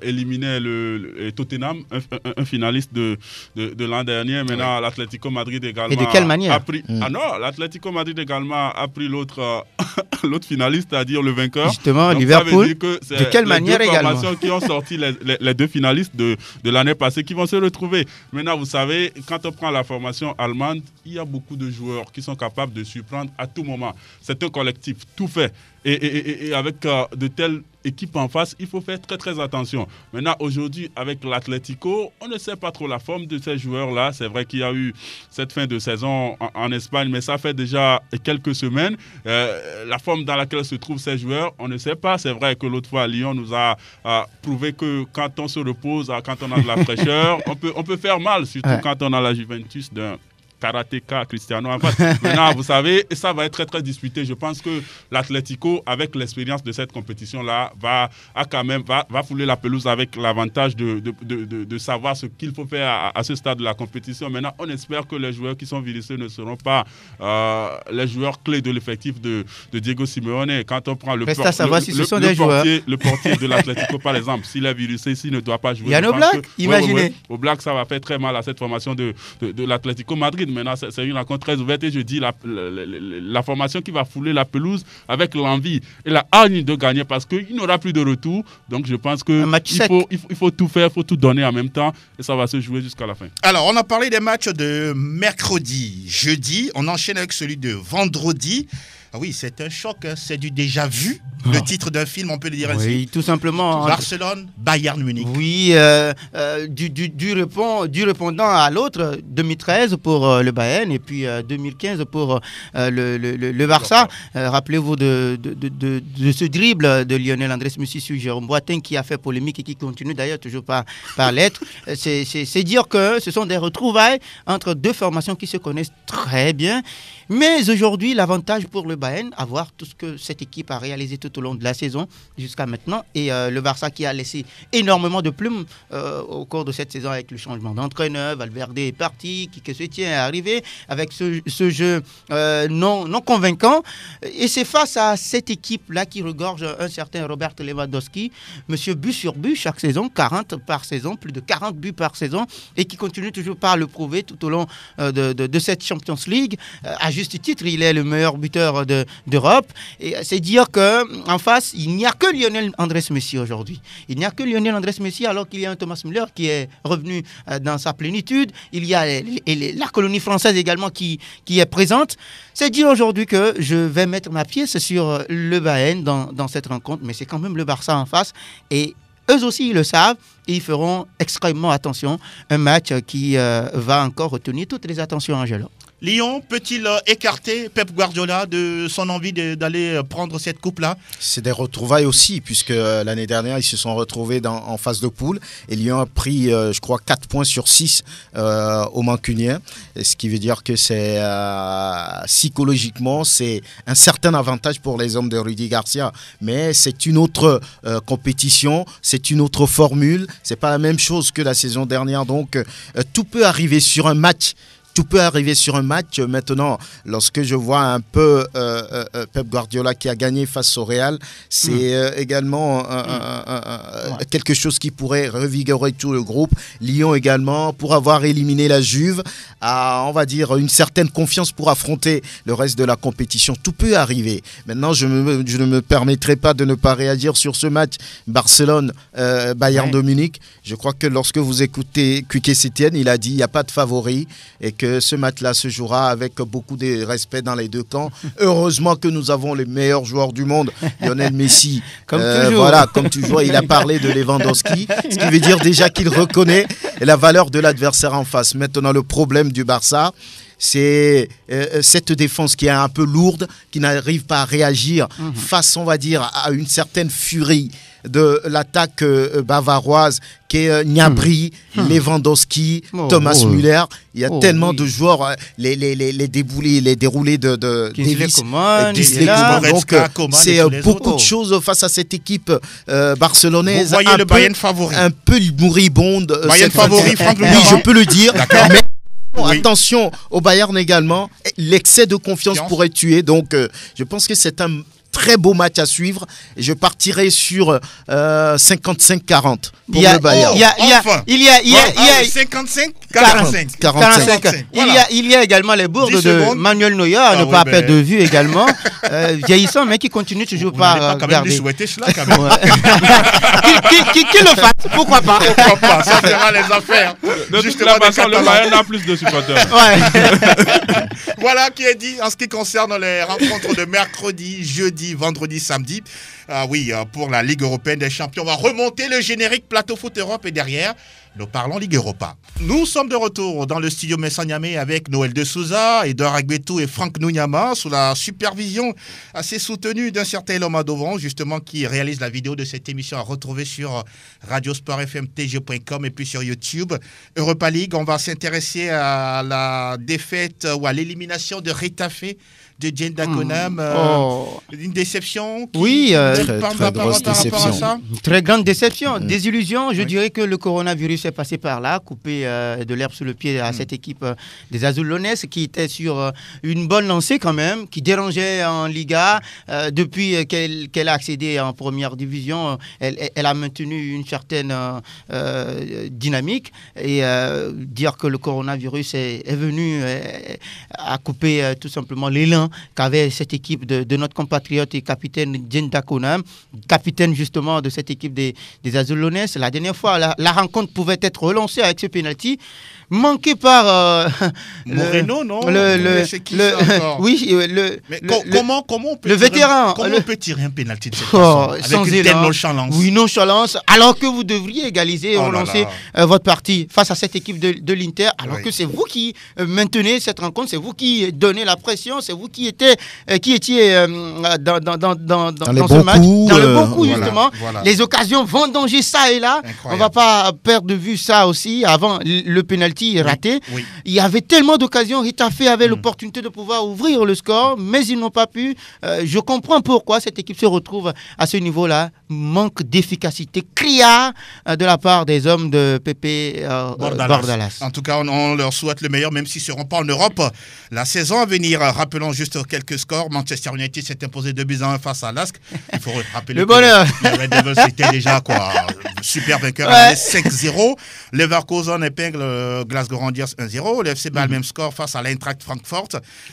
éliminé le Tottenham, un finaliste de l'an dernier. Maintenant, l'Atlético Madrid également. Et de quelle manière? L'Atlético Madrid également a pris l'autre finaliste, c'est-à-dire le vainqueur. Justement, donc, Liverpool. De quelle manière également? Les 2 formations qui ont sorti les 2 finalistes de l'année passée qui vont se retrouver. Maintenant, vous savez, quand on prend la formation allemande, il y a beaucoup de joueurs qui sont capables de surprendre à tout moment. C'est un collectif, tout fait. Et avec de telles équipes en face, il faut faire très très attention. Maintenant, aujourd'hui, avec l'Atlético, on ne sait pas trop la forme de ces joueurs-là. C'est vrai qu'il y a eu cette fin de saison en Espagne, mais ça fait déjà quelques semaines. La forme dans laquelle se trouvent ces joueurs, on ne sait pas. C'est vrai que l'autre fois, Lyon nous a prouvé que quand on se repose, quand on a de la fraîcheur, on peut faire mal, surtout quand on a la Juventus karatéka Cristiano en face. Maintenant, vous savez, ça va être très très disputé. Je pense que l'Atlético, avec l'expérience de cette compétition-là, va fouler la pelouse avec l'avantage de savoir ce qu'il faut faire à ce stade de la compétition. Maintenant, on espère que les joueurs qui sont virissés ne seront pas les joueurs clés de l'effectif de Diego Simeone. Quand on prend le portier de l'Atlético, par exemple, s'il est virissé, s'il ne doit pas jouer. Yann Oblak, imaginez. Oblak, ça va faire très mal à cette formation de l'Atlético Madrid. Maintenant, c'est une rencontre très ouverte et je dis la formation qui va fouler la pelouse avec l'envie et la hargne de gagner parce qu'il n'aura plus de retour. Donc, je pense qu'il faut tout faire, il faut tout donner en même temps et ça va se jouer jusqu'à la fin. Alors, on a parlé des matchs de mercredi, jeudi. On enchaîne avec celui de vendredi. Ah oui, c'est un choc, hein. C'est du déjà vu. Le titre d'un film, on peut le dire ainsi. Oui, tout simplement. Barcelone, Bayern Munich. Oui, du répondant à l'autre, 2013 pour le Bayern et puis 2015 pour le Barça. Rappelez-vous de ce dribble de Lionel Andrés Messi sur Jérôme Boateng qui a fait polémique et qui continue d'ailleurs toujours par lettre. C'est dire que ce sont des retrouvailles entre deux formations qui se connaissent très bien. Mais aujourd'hui, l'avantage pour le Bayern, à voir tout ce que cette équipe a réalisé tout au long de la saison jusqu'à maintenant, et le Barça qui a laissé énormément de plumes au cours de cette saison avec le changement d'entraîneur. Valverde est parti, Quique Setién est arrivé avec ce jeu non convaincant. Et c'est face à cette équipe-là qui regorge un certain Robert Lewandowski, monsieur but sur but chaque saison, 40 par saison, plus de 40 buts par saison, et qui continue toujours par le prouver tout au long de cette Champions League. À juste titre, il est le meilleur buteur d'Europe. Et c'est dire qu'en face, il n'y a que Lionel Andrés Messi aujourd'hui. Il n'y a que Lionel Andrés Messi alors qu'il y a un Thomas Müller qui est revenu dans sa plénitude. Il y a la colonie française également qui est présente. C'est dire aujourd'hui que je vais mettre ma pièce sur le Bayern dans cette rencontre, mais c'est quand même le Barça en face. Et eux aussi, ils le savent et ils feront extrêmement attention. Un match qui va encore retenir toutes les attentions, Angelo. Lyon peut-il écarter Pep Guardiola de son envie d'aller prendre cette coupe-là? C'est des retrouvailles aussi, puisque l'année dernière, ils se sont retrouvés en phase de poule. Et Lyon a pris, je crois, 4 points sur 6 au Mancunien. Ce qui veut dire que c'est psychologiquement, c'est un certain avantage pour les hommes de Rudy Garcia. Mais c'est une autre compétition, c'est une autre formule. C'est pas la même chose que la saison dernière. Donc, tout peut arriver sur un match. Tout peut arriver sur un match. Maintenant, lorsque je vois un peu Pep Guardiola qui a gagné face au Real, c'est également quelque chose qui pourrait revigorer tout le groupe. Lyon également, pour avoir éliminé la Juve, a, on va dire, une certaine confiance pour affronter le reste de la compétition. Tout peut arriver. Maintenant, je ne me permettrai pas de ne pas réagir sur ce match Barcelone-Bayern de Munich. Je crois que lorsque vous écoutez Quique Setién, il a dit qu'il n'y a pas de favori et que ce match-là se jouera avec beaucoup de respect dans les deux camps. Heureusement que nous avons les meilleurs joueurs du monde, Lionel Messi. Comme toujours. Voilà, comme toujours, il a parlé de Lewandowski, ce qui veut dire déjà qu'il reconnaît la valeur de l'adversaire en face. Maintenant, le problème du Barça, c'est cette défense qui est un peu lourde, qui n'arrive pas à réagir face, on va dire, à une certaine furie de l'attaque bavaroise qui est Gnabry, Lewandowski, Thomas Müller. Il y a tellement de joueurs, les déroulés de Davis, donc c'est beaucoup de choses face à cette équipe barcelonaise. Vous voyez le Bayern favori. Un peu moribonde. Bayern favori, Franck Oui, je peux le dire. Mais attention au Bayern également. L'excès de confiance pourrait tuer. Donc, je pense que c'est un très beau match à suivre. Et je partirai sur 55-40 pour le Bayern. Il y a 55-45. Il y a également les bourdes de Manuel Neuer, à ne pas perdre de vue également. Vieillissant, mais qui continue toujours par garder. Souhaiter cela quand même. Qui le fasse, pourquoi pas? Pourquoi pas, ça fera les affaires. De toute la façon, le Bayern a plus de supporters. Voilà qui est dit en ce qui concerne les rencontres de mercredi, jeudi, vendredi, samedi. Pour la Ligue européenne des champions, on va remonter le générique Plateau Foot Europe et derrière, Nous parlons Ligue Europa. Nous sommes de retour dans le studio Messanyamé avec Noël de Souza, Edouard Agbetou et Franck Nounyama sous la supervision assez soutenue d'un certain Eloma Dovron, justement, qui réalise la vidéo de cette émission à retrouver sur radiosportfmtg.com et puis sur YouTube. Europa League, on va s'intéresser à la défaite ou à l'élimination de Retafe de Jane Dakonam. Une déception. Oui, très grosse déception. Très grande déception. Désillusion. Je dirais que le coronavirus est passé par là, coupé de l'herbe sous le pied à cette équipe des Azulones qui était sur une bonne lancée quand même, qui dérangeait en Liga. Depuis qu'elle a accédé en première division, elle a maintenu une certaine dynamique. Et dire que le coronavirus est venu à couper tout simplement l'élan qu'avait cette équipe de notre compatriote et capitaine Jane Dakonam, capitaine justement de cette équipe des Azulones. La dernière fois, la rencontre pouvait être relancée avec ce pénalty manqué par Moreno, non? Oui, comment on peut le vétéran. Comment on peut tirer un pénalty de cette façon, avec sans une telle nonchalance? Oui, nonchalance, alors que vous devriez égaliser et relancer votre partie face à cette équipe de l'Inter, alors que c'est vous qui maintenez cette rencontre, c'est vous qui donnez la pression, c'est vous qui étiez dans ce match, dans le bon coup justement. Les occasions vendanger ça et là. Incroyable. On ne va pas perdre de vue ça aussi avant le pénalty raté. Oui. Il y avait tellement d'occasions. Retafe avait l'opportunité de pouvoir ouvrir le score, mais ils n'ont pas pu. Je comprends pourquoi cette équipe se retrouve à ce niveau-là. Manque d'efficacité criard de la part des hommes de Pepe Bordalas. En tout cas, on leur souhaite le meilleur, même s'ils ne seront pas en Europe la saison à venir. Rappelons juste quelques scores. Manchester United s'est imposé 2-1 face à Lask. Il faut rappeler le bonheur. Les Red Devils, c'était déjà super vainqueur. 5-0. Leverkusen épingle Glasgow Rangers 1-0. Le FC Bâle, même score face à l'Eintracht Francfort.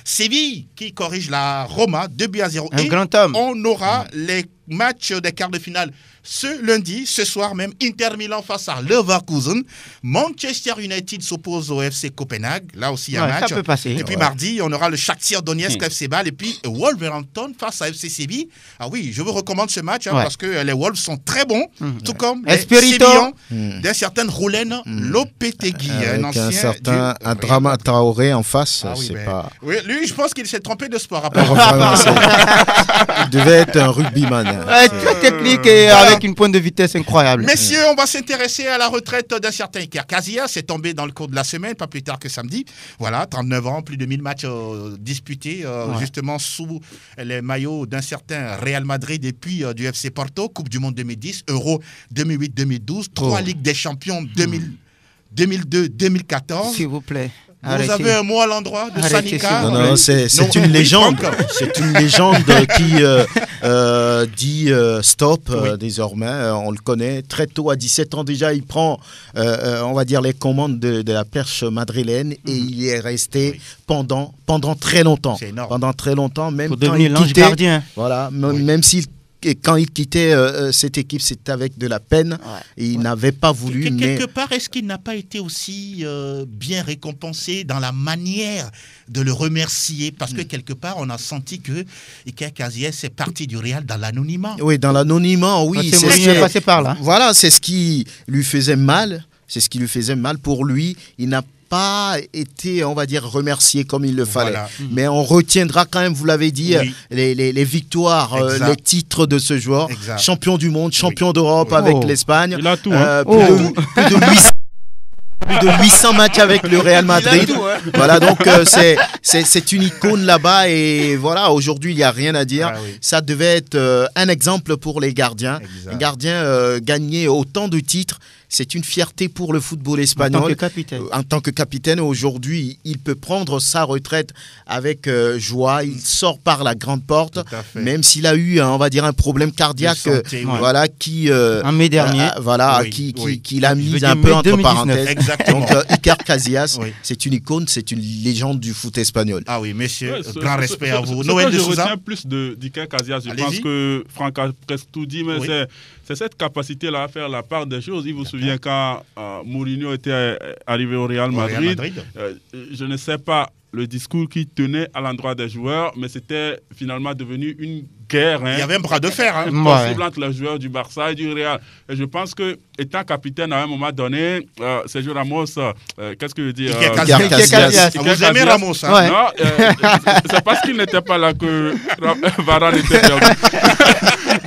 Séville qui corrige la Roma 2-0. Un grand homme. On aura les matchs des quarts de finale ce lundi, ce soir même. Inter Milan face à Leverkusen. Manchester United s'oppose au FC Copenhague. Là aussi, il y a un match. Ça peut passer. Et puis mardi, on aura le Shakhtar Donetsk FC Bâle et puis Wolverhampton face à FC Séville. Ah oui, je vous recommande ce match parce que les Wolves sont très bons, tout comme les Sévillans d'un certain Roulen Lopetegui. Avec un certain Drama Traoré en face. Pas... Oui, lui, je pense qu'il s'est trompé de sport. Il devait être un rugbyman. Très technique et avec une pointe de vitesse incroyable. Messieurs, on va s'intéresser à la retraite d'un certain Iker Casillas. C'est tombé dans le cours de la semaine, pas plus tard que samedi. Voilà, 39 ans, plus de 1000 matchs disputés, justement sous les maillots d'un certain Real Madrid et puis du FC Porto, Coupe du Monde 2010, Euro 2008-2012, 3 Ligues des Champions 2002-2014. S'il vous plaît. Vous avez un mot à l'endroit de Sanika? Non, c'est une légende. C'est une légende qui dit stop désormais. On le connaît. Très tôt, à 17 ans déjà, il prend, on va dire, les commandes de la perche madrilène et il y est resté pendant très longtemps. C'est énorme. Pendant très longtemps, même pour quand devenir l'ange gardien. Voilà, même s'il quand il quittait cette équipe, c'était avec de la peine. Et il n'avait pas voulu. Quelque part, est-ce qu'il n'a pas été aussi bien récompensé dans la manière de le remercier? Parce que quelque part, on a senti que Iker Casillas est parti du Real dans l'anonymat. Oui, dans l'anonymat, oui. C'est passé par là. Voilà, c'est ce qui lui faisait mal. C'est ce qui lui faisait mal pour lui. Il n'a pas été, on va dire, remercié comme il le fallait. Voilà. Mais on retiendra quand même, vous l'avez dit, les victoires, les titres de ce joueur. Exact. Champion du monde, champion d'Europe avec l'Espagne. Il a tout. Plus de 800 matchs avec le Real Madrid. Voilà, donc c'est une icône là-bas et voilà, aujourd'hui il n'y a rien à dire. Ça devait être un exemple pour les gardiens. Exact. Un gardien gagner autant de titres. C'est une fierté pour le football espagnol. En tant que capitaine, aujourd'hui, il peut prendre sa retraite avec joie. Il sort par la grande porte, même s'il a eu, on va dire, un problème cardiaque, voilà, qui en mai dernier, qui l'a mis un peu entre parenthèses. Donc, Iker Casillas, c'est une icône, c'est une légende du foot espagnol. Ah oui, messieurs, grand respect à vous. Noël de Souza. Je retiens plus d'Iker Casillas. Je pense que Franck a presque tout dit, mais c'est cette capacité-là à faire la part des choses. Il vous souvient quand Mourinho était arrivé au Real Madrid. Je ne sais pas le discours qu'il tenait à l'endroit des joueurs, mais c'était finalement devenu une guerre. Il y avait un bras de fer. Possible entre les joueurs du Barça et du Real. Et je pense que étant capitaine à un moment donné, Sergio Ramos, qu'est-ce que je veux dire Vous aimez Ramos, hein? Non, c'est parce qu'il n'était pas là que Varane était perdu.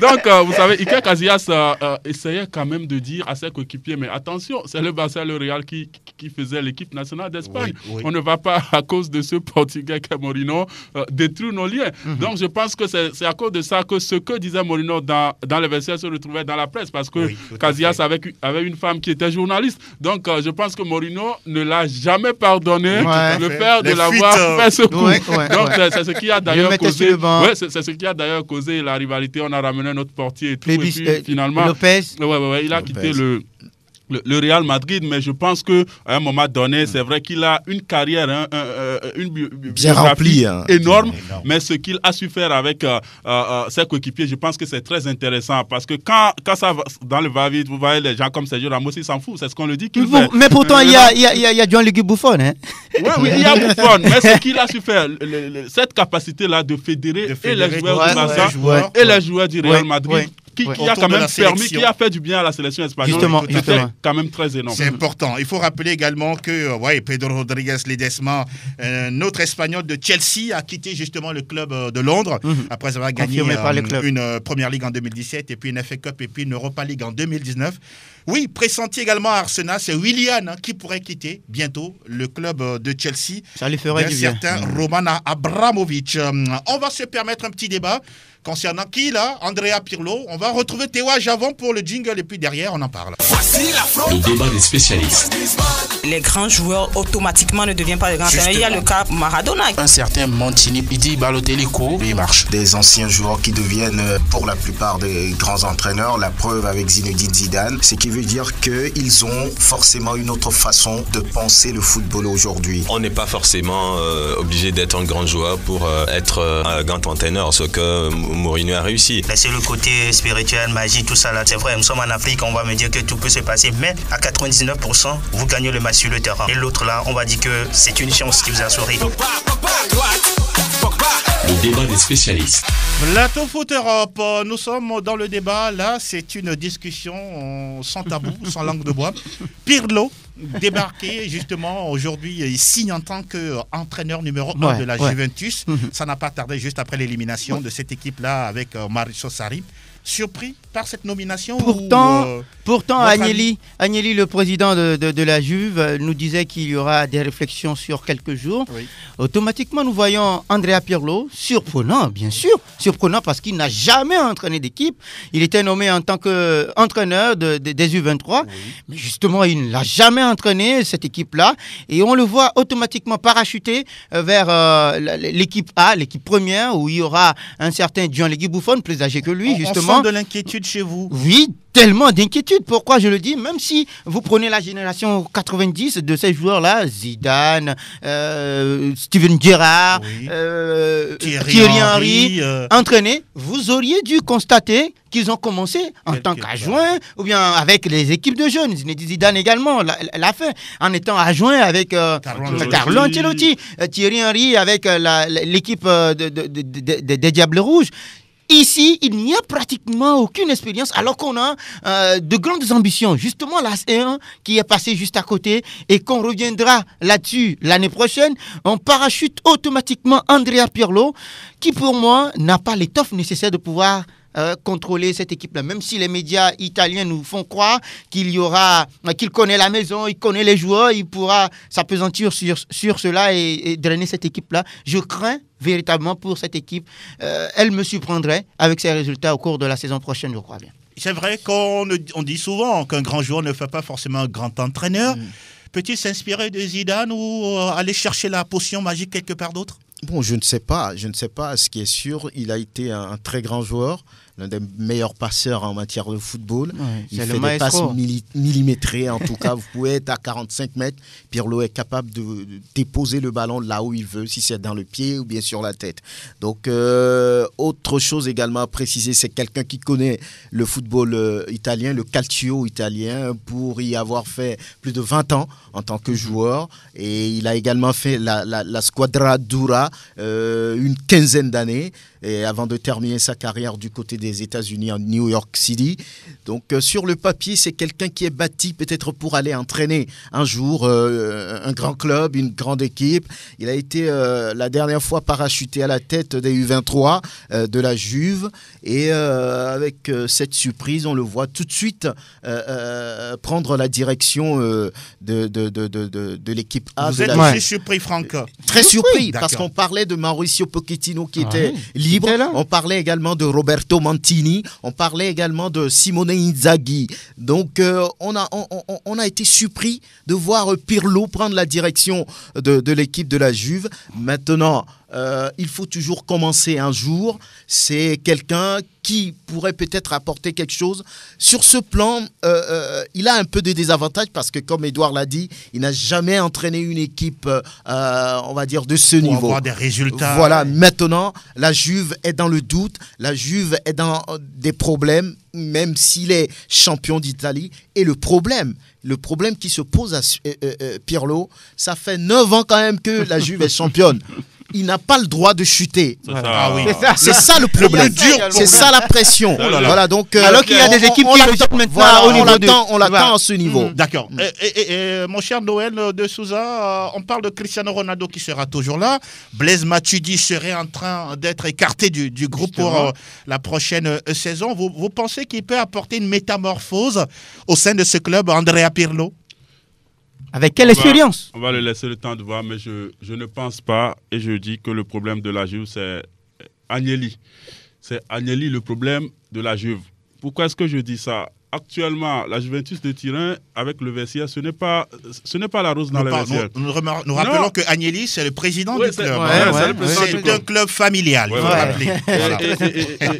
Donc, vous savez, Iker Casillas essayait quand même de dire à ses coéquipiers, mais attention, c'est le Barça et le Real qui faisait l'équipe nationale d'Espagne. Oui. On ne va pas, à cause de ce Portugais qu'est Mourinho, détruire nos liens. Donc, je pense que c'est à cause de ça que ce que disait Mourinho dans les vestiaires se retrouvait dans la presse, parce que Casillas avait une femme qui était journaliste. Donc, je pense que Mourinho ne l'a jamais pardonné le fait de l'avoir fait ce coup. Donc, c'est ce qui a d'ailleurs causé... c'est ce qui a d'ailleurs causé la rivalité. On a ramené notre portier et tout. Et puis, finalement, Lopez. Il a quitté le Real Madrid, mais je pense qu'à un moment donné, c'est vrai qu'il a une carrière, une bien remplie, énorme, mais ce qu'il a su faire avec ses coéquipiers, je pense que c'est très intéressant, parce que quand ça va dans le va-vite, vous voyez les gens comme Sergio Ramos, ils s'en foutent, c'est ce qu'on le dit qu'il fait. Mais pourtant, il y a Gianluigi Buffon. Hein? Oui, il y a Buffon, mais ce qu'il a su faire, cette capacité-là de fédérer et les joueurs du Barça et les joueurs du Real Madrid, qui a quand même permis, qui a fait du bien à la sélection espagnole. Justement. Quand même très énorme. C'est important. Il faut rappeler également que Pedro Rodriguez Ledesma, notre Espagnol de Chelsea, a quitté justement le club de Londres après avoir gagné une Première Ligue en 2017 et puis une FA Cup et puis une Europa League en 2019. Oui, pressenti également à Arsenal, c'est Willian qui pourrait quitter bientôt le club de Chelsea. Ça lui ferait du bien. Un certain Roman Abramovich. On va se permettre un petit débat concernant qui là, Andrea Pirlo. On va retrouver Théoa Javon pour le jingle et puis derrière on en parle. Le débat des spécialistes. Les grands joueurs automatiquement ne deviennent pas des grands entraîneurs. Il y a le cas Maradona. Un certain Mancini, il dit Balotelli court, il marche. Des anciens joueurs qui deviennent pour la plupart des grands entraîneurs. La preuve avec Zinedine Zidane, ce qui veut dire qu'ils ont forcément une autre façon de penser le football aujourd'hui. On n'est pas forcément obligé d'être un grand joueur pour être un grand entraîneur, ce que Mourinho a réussi. C'est le côté spirituel, magie, tout ça là. C'est vrai, nous sommes en Afrique, on va me dire que tout peut se passer, mais à 99%, vous gagnez le match sur le terrain. Et l'autre là, on va dire que c'est une chance qui vous a souri. Le débat des spécialistes. Plateau Foot Europe, nous sommes dans le débat. Là, c'est une discussion sans tabou, sans langue de bois. Pirlo, débarqué justement aujourd'hui, il signe en tant qu'entraîneur numéro 1 de la Juventus. Ça n'a pas tardé juste après l'élimination de cette équipe-là avec Maurizio Sarri. Surpris par cette nomination? Pourtant Agnelli, le président de la Juve, nous disait qu'il y aura des réflexions sur quelques jours. Oui. Automatiquement, nous voyons Andrea Pirlo, surprenant, bien sûr. Surprenant parce qu'il n'a jamais entraîné d'équipe. Il était nommé en tant qu'entraîneur des U23. Oui. Mais justement, il ne l'a jamais entraîné, cette équipe-là. Et on le voit automatiquement parachuter vers l'équipe A, l'équipe première, où il y aura un certain Gianluigi Buffon, plus âgé que lui, justement. On sent de l'inquiétude chez vous. Oui, tellement d'inquiétude. Pourquoi je le dis? Même si vous prenez la génération 90 de ces joueurs-là, Zidane, Steven Gerrard, Thierry Henry, entraînés, vous auriez dû constater qu'ils ont commencé en tant qu'adjoint ou bien avec les équipes de jeunes. Zidane également l'a fait en étant adjoint avec Carlo Ancelotti, Thierry Henry avec l'équipe des Diables Rouges. Ici, il n'y a pratiquement aucune expérience alors qu'on a de grandes ambitions. Justement, la C1 qui est passée juste à côté et qu'on reviendra là-dessus l'année prochaine, on parachute automatiquement Andrea Pirlo qui, pour moi, n'a pas l'étoffe nécessaire de pouvoir contrôler cette équipe-là. Même si les médias italiens nous font croire qu'il connaît la maison, il connaît les joueurs, il pourra s'appesantir sur cela et drainer cette équipe-là. Je crains véritablement pour cette équipe. Elle me surprendrait avec ses résultats au cours de la saison prochaine, je crois bien. C'est vrai qu'on dit souvent qu'un grand joueur ne fait pas forcément un grand entraîneur. Peut-il s'inspirer de Zidane ou aller chercher la potion magique quelque part d'autre? Bon, je ne sais pas. Ce qui est sûr, il a été un très grand joueur, l'un des meilleurs passeurs en matière de football. Ouais, il fait des passes millimétrées. En tout cas, vous pouvez être à 45 mètres. Pirlo est capable de déposer le ballon là où il veut, si c'est dans le pied ou bien sur la tête. Donc, autre chose également à préciser, c'est quelqu'un qui connaît le football italien, le calcio italien, pour y avoir fait plus de 20 ans en tant que joueur. Et il a également fait la Squadra Dura une quinzaine d'années. et avant de terminer sa carrière du côté des États-Unis en New York City. Donc sur le papier, c'est quelqu'un qui est bâti peut-être pour aller entraîner un jour un grand club, une grande équipe. Il a été la dernière fois parachuté à la tête des U23 de la Juve, et avec cette surprise, on le voit tout de suite prendre la direction de l'équipe A. Vous êtes aussi surpris, Franck? Très surpris, parce qu'on parlait de Mauricio Pochettino qui était libre, on parlait également de Roberto Mantini, on parlait également de Simone Inzaghi. Donc on a été surpris de voir Pirlo prendre la direction de l'équipe de la Juve. Maintenant, il faut toujours commencer un jour. C'est quelqu'un qui pourrait peut-être apporter quelque chose. Sur ce plan, il a un peu de désavantages parce que, comme Edouard l'a dit, il n'a jamais entraîné une équipe, on va dire, de ce niveau. Pour avoir des résultats. Voilà, maintenant, la Juve est dans le doute, la Juve est dans des problèmes, même s'il est champion d'Italie. Et le problème qui se pose à Pirlo, ça fait 9 ans quand même que la Juve est championne. Il n'a pas le droit de chuter. C'est ça le problème. C'est ça la pression. Voilà, donc, alors qu'il y a des équipes qui réussissent maintenant au niveau on l'attend à ce niveau. D'accord. Et mon cher Noël de Souza, on parle de Cristiano Ronaldo qui sera toujours là. Blaise Matuidi serait en train d'être écarté du groupe pour la prochaine saison. Vous pensez qu'il peut apporter une métamorphose au sein de ce club, Andrea Pirlo? Avec quelle expérience? On va le laisser le temps de voir, mais je ne pense pas, et je dis que le problème de la Juve, c'est Agnelli. C'est Agnelli le problème de la Juve. Pourquoi est-ce que je dis ça? Actuellement, la Juventus de Turin, avec le vestiaire, ce n'est pas la rose dans le vestiaire. Nous rappelons que Agnelli, c'est le président du club. C'est un club familial, il faut rappeler.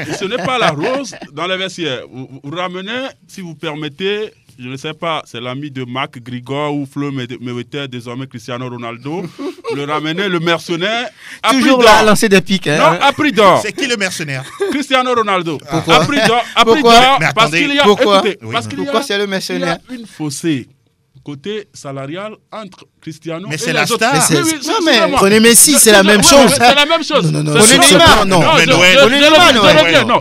Et ce n'est pas la rose dans le vestiaire. Vous ramenez, si vous permettez, je ne sais pas, c'est l'ami de Marc Grigor ou Flo Mewete, désormais Cristiano Ronaldo, le ramener, le mercenaire. Toujours là à lancer des pics. Non, à prix d'or. C'est qui le mercenaire? Cristiano Ronaldo. Pourquoi? À prix d'or. Parce qu'il y a. Pourquoi? Écoutez, Pourquoi c'est le mercenaire? Il y a une fossée côté salarial entre Cristiano mais et c'est les la autres. star. Mais prenez Messi, c'est la même chose. C'est la même chose. Non.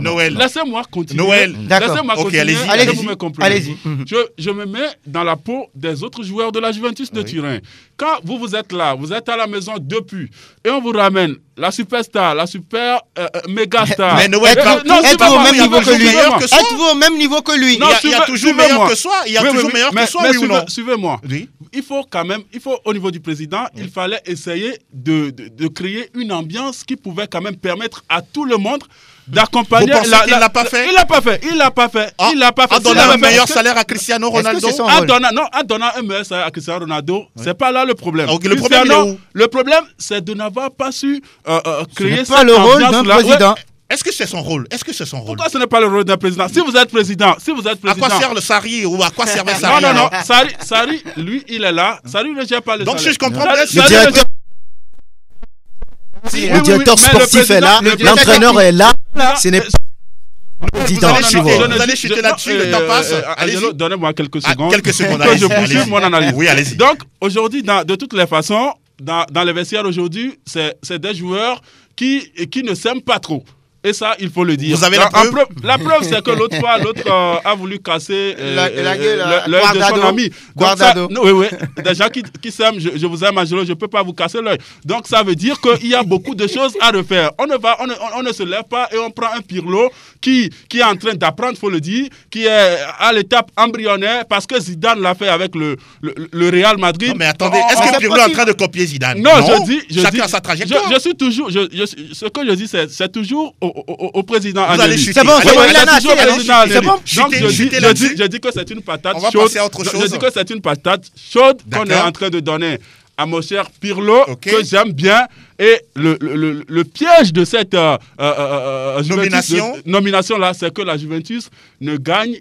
Noël. Laissez-moi continuer. Noël. Laissez-moi continuer. Allez-y. Je me mets dans la peau des autres joueurs de la Juventus de Turin. Quand vous êtes là, vous êtes à la maison depuis, et on vous ramène la superstar, la super méga star. Mais Noël, êtes-vous au même niveau que lui? Êtes-vous au même niveau que lui? Il y a toujours meilleur que soi. Il y a toujours meilleur que soi, oui ou non? Suivez-moi. Il faut quand même, au niveau du président, il fallait essayer de créer une ambiance qui pouvait quand même permettre à tout le monde d'accompagner. Vous pensez qu'il ne l'a pas fait? Il l'a pas fait. En donnant un meilleur salaire à Cristiano Ronaldo? En donnant un meilleur salaire à Cristiano Ronaldo, c'est pas là le problème. Le problème, c'est de n'avoir pas su créer cette ambiance. Ce n'est pas le rôle d'un président. Est-ce que c'est son rôle? Pourquoi ce n'est pas le rôle d'un président? Si vous êtes président. À quoi sert le Sarri ou à quoi servait Sarri? Non. Sarri, lui, il est là. Sarri ne gère pas le donc salaire. si je comprends bien, le directeur sportif est là, l'entraîneur est là. Ce n'est pas vous allez chuter là-dessus, le temps passe. Allez-y. Donnez-moi quelques secondes. Que je poursuive mon analyse. Oui, allez-y. Donc, aujourd'hui, de toutes les façons, dans les vestiaires aujourd'hui, c'est des joueurs qui ne s'aiment pas trop. Et ça, il faut le dire. Vous avez la preuve? La preuve, c'est que l'autre fois, a voulu casser l'œil de son ami. Guardado. Oui. Des gens qui s'aiment, je vous aime, Angelo, je ne peux pas vous casser l'œil. Donc, ça veut dire qu'il y a beaucoup de choses à refaire. On ne se lève pas et on prend un Pirlo qui est en train d'apprendre, il faut le dire, qui est à l'étape embryonnaire parce que Zidane l'a fait avec le Real Madrid. Non, mais attendez, est-ce que Pirlo est en train de copier Zidane? Non, chacun a sa trajectoire. Je suis toujours, ce que je dis, c'est toujours au président Agnelli. C'est bon, donc je dis que c'est une patate chaude. Je dis que c'est une patate chaude qu'on est en train de donner à mon cher Pirlo, que j'aime bien. Et le piège de cette nomination là, c'est que la Juventus ne gagne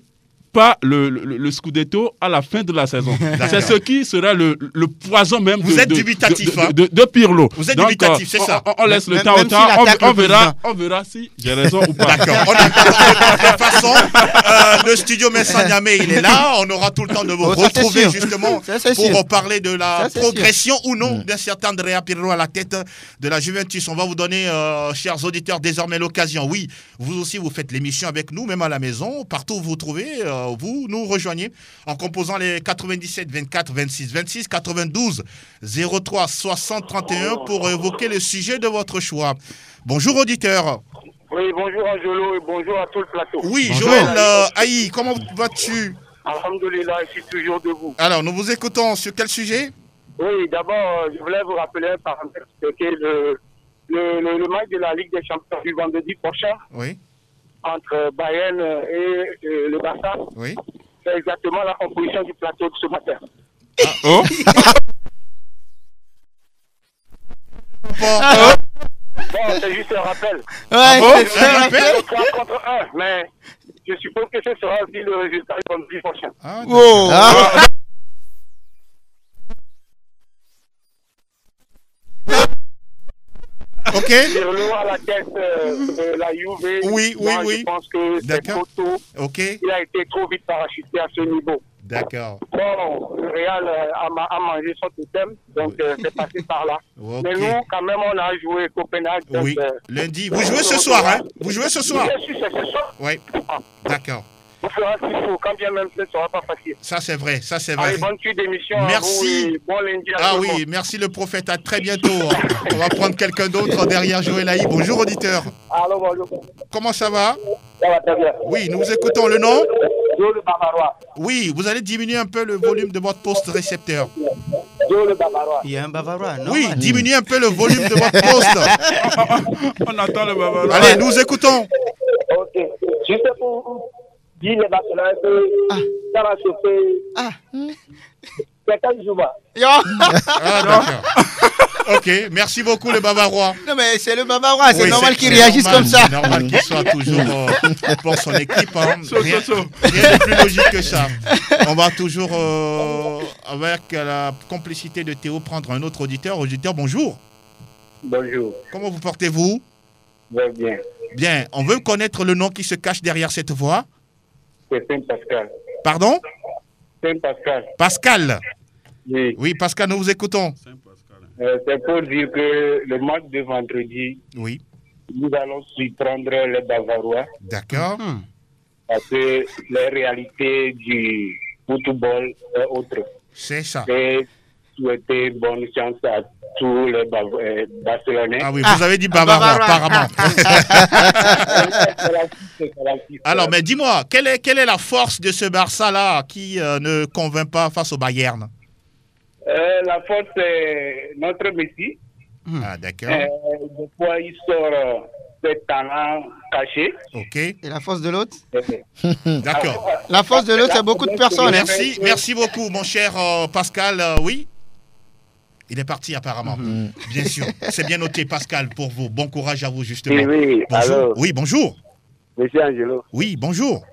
pas le Scudetto à la fin de la saison. C'est ce qui sera le poison même de Pirlo. Vous êtes dubitatif, c'est ça. On laisse le temps au temps, on verra si j'ai raison ou pas. D'accord, on attend. De toute façon, le studio Messa Niamey, il est là. On aura tout le temps de vous retrouver justement pour parler de la progression ou non d'un certain Andrea Pirlo à la tête de la Juventus. On va vous donner, chers auditeurs, désormais l'occasion. Oui, vous aussi, vous faites l'émission avec nous, même à la maison. Partout où vous vous trouvez, vous nous rejoignez en composant les 97 24 26 26 92 03 60 31 pour évoquer le sujet de votre choix. Bonjour auditeur. Oui, bonjour Angelo et bonjour à tout le plateau. Oui, bonjour. Joël Aïe, comment vas-tu? Alhamdoulilah, je suis toujours debout. Alors, nous vous écoutons sur quel sujet? Oui, d'abord, je voulais vous rappeler un paramètre, c'est que le match de la Ligue des Champions du vendredi prochain, oui, entre Bayern et le Barça, oui, c'est exactement la composition du plateau de ce matin. Ah, oh. Bon, c'est juste un rappel. Ouais, c'est un rappel. 3 contre 1, mais je suppose que ce sera aussi le résultat du vendredi prochain. Ah, oh. Ok. Pirlo à la tête de la Juve. Oui. Je pense que c'est trop tôt. Ok. Il a été trop vite parachuté à ce niveau. D'accord. Bon, le Real a mangé son totem, donc c'est passé par là. Okay. Mais nous, quand même, on a joué Copenhague. Oui, lundi. Vous jouez ce soir, hein? Vous jouez ce soir? Bien sûr, c'est ce soir. Oui, d'accord. On fera ce qu'il faut, quand bien même ce ne sera pas facile. Ça, c'est vrai, ça, c'est vrai. Allez, bonne suite d'émission. Merci. Bon lundi à tout le monde. Merci le prophète, à très bientôt. On va prendre quelqu'un d'autre derrière Joël Aïe. Bonjour, auditeur. Allô, bonjour. Comment ça va? Ça va très bien. Oui, nous vous écoutons. Le nom? Joe le Bavarois. Oui, vous allez diminuer un peu le volume de votre poste récepteur. Joe le Bavarois. Il y a un Bavarois, non? Oui, diminuez un peu le volume de votre poste. On attend le Bavarois. Allez, nous écoutons. Ok. Juste pour dire les Barcelonais que ça va se faire. C'est quand je vois. Ah, d'accord. Ok, merci beaucoup le Bavarois. Non mais c'est le Bavarois, c'est normal qu'il réagisse comme ça. C'est normal qu'il soit toujours pour son équipe. Hein. Rien de plus logique que ça. On va toujours, avec la complicité de Théo, prendre un autre auditeur. Auditeur, bonjour. Bonjour. Comment vous portez-vous? Bien. Bien, on veut connaître le nom qui se cache derrière cette voix. C'est Saint-Pascal. Pardon? Saint-Pascal. Pascal. Oui. Oui, Pascal, nous vous écoutons. C'est pour dire que le match de vendredi, oui, nous allons surprendre les Bavarois. D'accord. Parce que les réalités du football est autre. C'est ça. Et souhaiter bonne chance à tous les Barcelonais. Ah oui, vous avez dit Bavarois, apparemment. Alors, mais dis-moi, quelle est la force de ce Barça-là qui ne convainc pas face au Bayern? La force, c'est notre Messi. Ah, d'accord. Des fois, il sort des talents cachés. Ok. Et la force de l'autre? D'accord. La force de l'autre, c'est beaucoup de personnes. Merci beaucoup, mon cher Pascal. Oui. Il est parti apparemment. Bien sûr. C'est bien noté, Pascal, pour vous. Bon courage à vous, justement. Oui, bonjour. Alors, oui, bonjour. Monsieur Angelo. Oui, bonjour.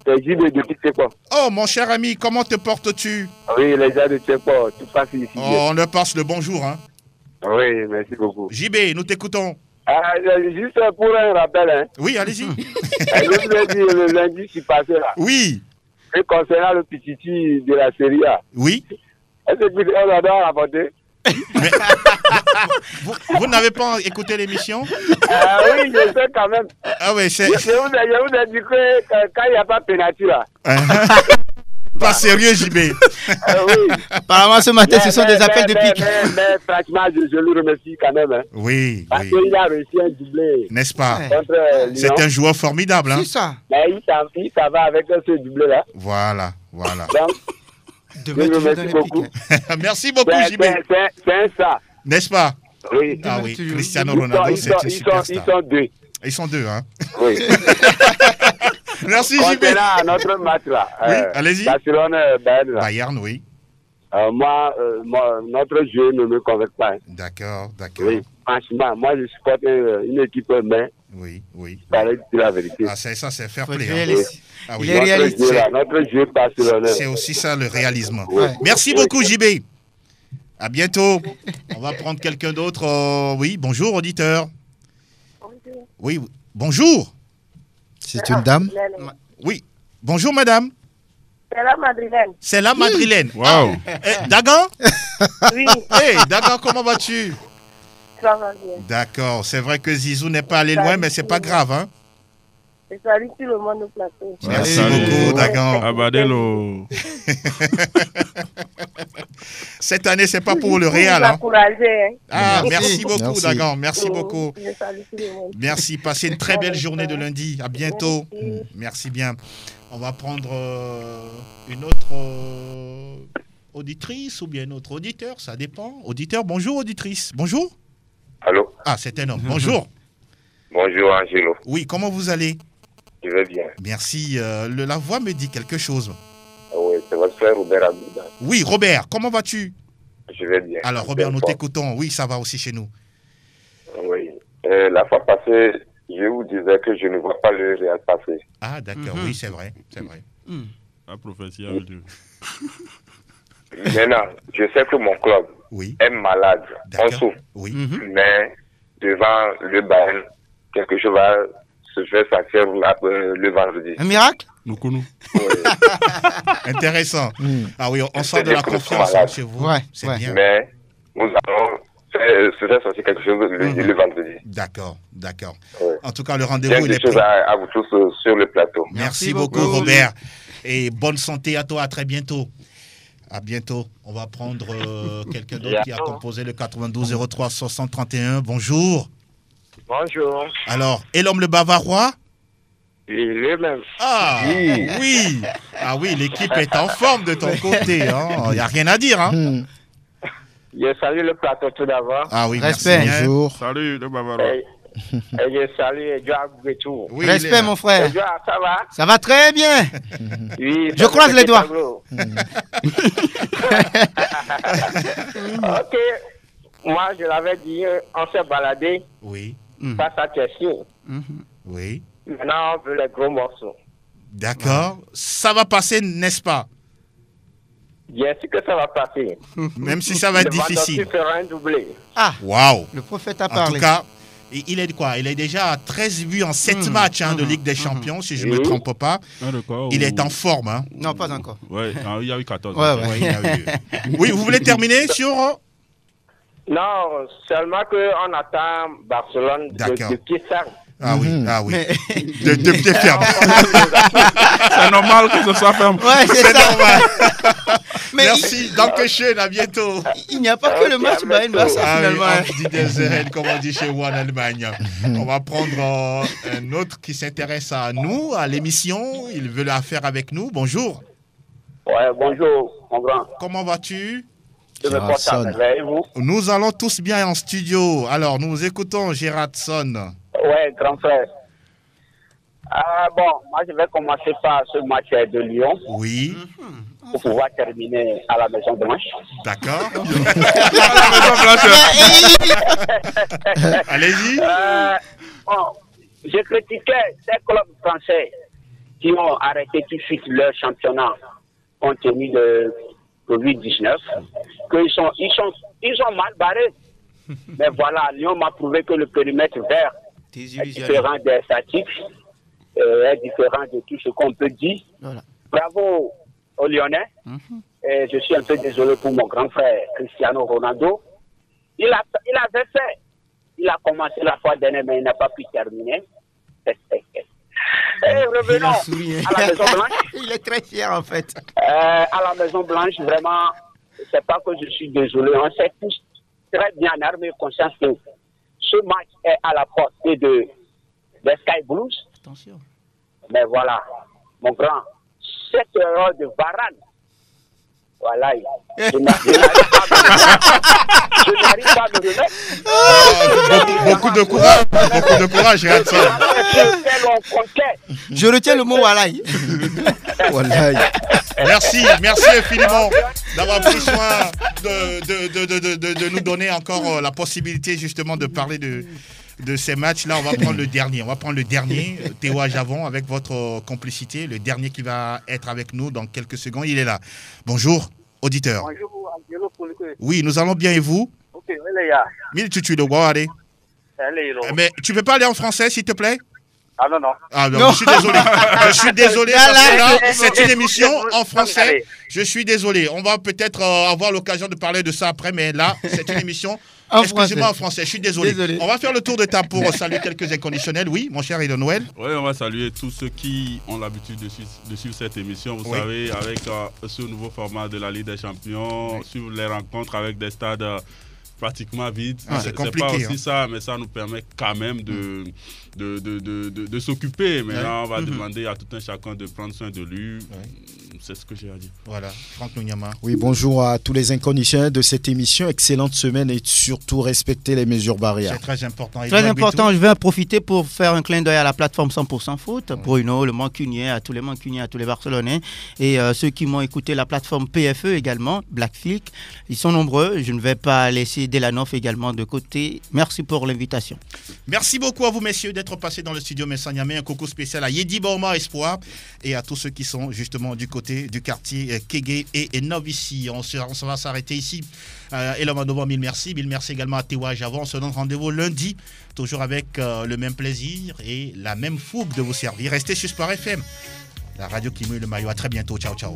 C'est JB de Tchèque. Oh, mon cher ami, comment te portes-tu? Oui, les gens de Tchèque, tout passe ici. Oh, on leur passe le bonjour, hein. Oui, merci beaucoup. JB, nous t'écoutons. Juste pour un rappel, hein. Oui, allez-y. Je voulais dire le lundi qui passait là. Oui. Et concernant le Pichichi de la Série A. Oui. Est-ce qu'on a doit rapporter? Mais, vous n'avez pas écouté l'émission? Oui, je sais quand même. Ah oui, c'est... Je vous ai dit que quand il n'y a pas de pénalty là. Pas sérieux, JB. Oui. Apparemment, ce matin, ce sont des appels de pique. Mais franchement, je le remercie quand même. Hein. Oui. Parce qu'il a réussi un doublé. N'est-ce pas? C'est un joueur formidable. Hein? C'est ça. Mais il ça va avec ce doublé-là. Voilà. Donc, je remercie beaucoup. Merci beaucoup, JB. C'est un ça. N'est-ce pas? Oui. Ah oui, Cristiano Ronaldo, c'est une superstar. Ils sont deux. Ils sont deux, hein? Oui. Merci, JB. Concernant notre match là. Oui, allez-y. Bayern, oui. Moi, notre jeu ne me convainc pas. Hein. D'accord. Oui. franchement, moi je supporte une équipe, mais. Oui, oui. Parler de la vérité. Ah, c'est ça, c'est fair play. Ah, oui. Il est réaliste. Notre jeu passe sur l'honneur. C'est aussi ça le réalisme. Ouais. Merci beaucoup, JB. À bientôt. On va prendre quelqu'un d'autre. Oui, bonjour, auditeur. Bonjour. Oui, bonjour. C'est une dame? Oui. Bonjour, madame. C'est la Madrilène. C'est la Madrilène. Wow. Dagan? Oui. Hey, Dagan, comment vas-tu? Ça va bien. D'accord. C'est vrai que Zizou n'est pas allé loin, mais c'est pas grave, hein? Et salut tout le monde au plateau. Merci beaucoup, Dagan. Abadelo. Cette année, c'est pas pour le Real. Hein? Ah, merci beaucoup, merci. Dagan. Merci beaucoup. Merci. Passez une très belle journée de lundi. À bientôt. Merci bien. On va prendre une autre auditrice ou bien un autre auditeur. Ça dépend. Auditeur, bonjour, auditrice. Bonjour. Allô? Ah, c'est un homme. Bonjour. Bonjour, Angelo. Oui, comment vous allez? Je vais bien. Merci. La voix me dit quelque chose. Oui, c'est votre frère Robert Abida. Oui, Robert, comment vas-tu? Je vais bien. Alors, Robert, nous t'écoutons. Oui, ça va aussi chez nous. Oui. La fois passée, je vous disais que je ne vois pas le Real passer. Ah, d'accord. Oui, c'est vrai. C'est vrai. La prophétie a eu. Maintenant, je sais que mon club est malade. On souffre. Oui. Mais devant le Bayern, quelque chose va se faire sentir le vendredi. Un miracle? Nous connaissons. Oui. Intéressant. Ah oui, on sent de la confiance chez vous. Ouais, c'est bien. Mais nous allons se faire sortir quelque chose le vendredi. D'accord, d'accord. Oui. En tout cas, le rendez-vous, il est pris. À vous tous sur le plateau. Merci beaucoup, Robert. Et bonne santé à toi. À très bientôt. À bientôt. On va prendre quelqu'un d'autre qui a composé le 92 03 60 31. Bonjour. Bonjour. Alors, et l'homme le Bavarois? Oui, lui-même. Ah, oui. Ah oui, l'équipe est en forme de ton côté. Il n'y a rien à dire. Hein. Je salue le plateau tout d'abord. Ah oui, respect. Merci. Bonjour. Salut, le Bavarois. Et je salue Joab Betou. Oui, respect, mon frère. Joab, ça va? Ça va très bien. Oui, je croise les doigts. Ok. Moi, je l'avais dit, on s'est baladé. Oui. Face à Chelsea. Oui. Maintenant, on veut les gros morceaux. D'accord. Ça va passer, n'est-ce pas? Bien sûr que ça va passer. Même si ça va être difficile. Fera un doublé. Ah, waouh. Le prophète a parlé. En tout cas, il est de quoi? Il est déjà à 13 buts en 7 matchs de Ligue des Champions, si je ne me trompe pas. Il est en forme. Hein. Non, pas encore. Oui, il y a eu 14. Oui, vous voulez terminer sur... Non, seulement qu'on attend Barcelone de pied ferme. Ah oui, de pied ferme. C'est normal que ce soit ferme. Ouais, c'est normal. Merci, dankeschön, à bientôt. Il n'y a pas que le match Bayern-Barça finalement. Comme on dit chez vous en Allemagne. On va prendre un autre qui s'intéresse à nous, à l'émission. Il veut la faire avec nous. Bonjour. Ouais, bonjour, mon grand. Comment vas-tu? Je me porte à merveille, vous? Nous allons tous bien en studio. Alors, nous écoutons Gérardson. Ouais, grand frère. Bon, moi je vais commencer par ce match de Lyon. Oui. Pour pouvoir terminer à la Maison Blanche. D'accord. Allez-y. Bon, je critiquais ces clubs français qui ont arrêté tout de suite leur championnat compte tenu de Covid-19, qu'ils sont mal barrés. Mais voilà, Lyon m'a prouvé que le périmètre vert est différent des statiques, est différent de tout ce qu'on peut dire. Voilà. Bravo aux Lyonnais. Et je suis un peu désolé pour mon grand frère Cristiano Ronaldo. Il avait fait. Il a commencé la fois dernière, mais il n'a pas pu terminer. Et revenons à la Maison Blanche. Il est très fier en fait. À la Maison Blanche, vraiment, c'est pas que je suis désolé. On sait tous très bien en armée conscience que ce match est à la portée des Sky Blues. Attention. Mais voilà, mon grand, cette erreur de Varane, voilà, je n'arrive pas à me remettre. Beaucoup de courage, Hudson. Je retiens le mot Walaï. Merci infiniment. d'avoir pris soin de nous donner encore la possibilité justement de parler de ces matchs-là. On va prendre le dernier. Théo Javon, avec votre complicité, le dernier qui va être avec nous dans quelques secondes. Il est là. Bonjour, auditeur. Bonjour, oui, nous allons bien et vous? Ok, mais tu peux pas aller en français, s'il te plaît? Ah non. Ah non, je suis désolé. Je suis désolé parce que là, c'est une émission en français. Je suis désolé. On va peut-être avoir l'occasion de parler de ça après, mais là, c'est une émission exclusivement en français. Je suis désolé. On va faire le tour de table pour saluer quelques inconditionnels. Oui, mon cher Edo Noël. Oui, on va saluer tous ceux qui ont l'habitude de suivre cette émission. Vous savez, avec ce nouveau format de la Ligue des Champions, suivre les rencontres avec des stades pratiquement vides. C'est compliqué. C'est pas aussi ça, mais ça nous permet quand même de s'occuper. Maintenant, on va demander à tout un chacun de prendre soin de lui. C'est ce que j'ai à dire. Voilà, Franck Nouniama. Oui, bonjour à tous les inconditionnels de cette émission. Excellente semaine et surtout respecter les mesures barrières. C'est très important. Très important. Je vais en profiter pour faire un clin d'œil à la plateforme 100% foot. Bruno, le Mancunier, à tous les Mancuniers, à tous les Barcelonais. Et ceux qui m'ont écouté, la plateforme PFE également, Blackflick. Ils sont nombreux. Je ne vais pas laisser Delanoff également de côté. Merci pour l'invitation. Merci beaucoup à vous, messieurs, d'être passés dans le studio Messanyamé. Un coucou spécial à Yedi Bauma Espoir et à tous ceux qui sont justement du côté du quartier Kégué et Novici. On va s'arrêter ici. Elomadovo, mille merci. Mille merci également à Théo Javon. On se donne rendez-vous lundi, toujours avec le même plaisir et la même fougue de vous servir. Restez sur Sport FM, la radio qui mouille le maillot. À très bientôt. Ciao, ciao.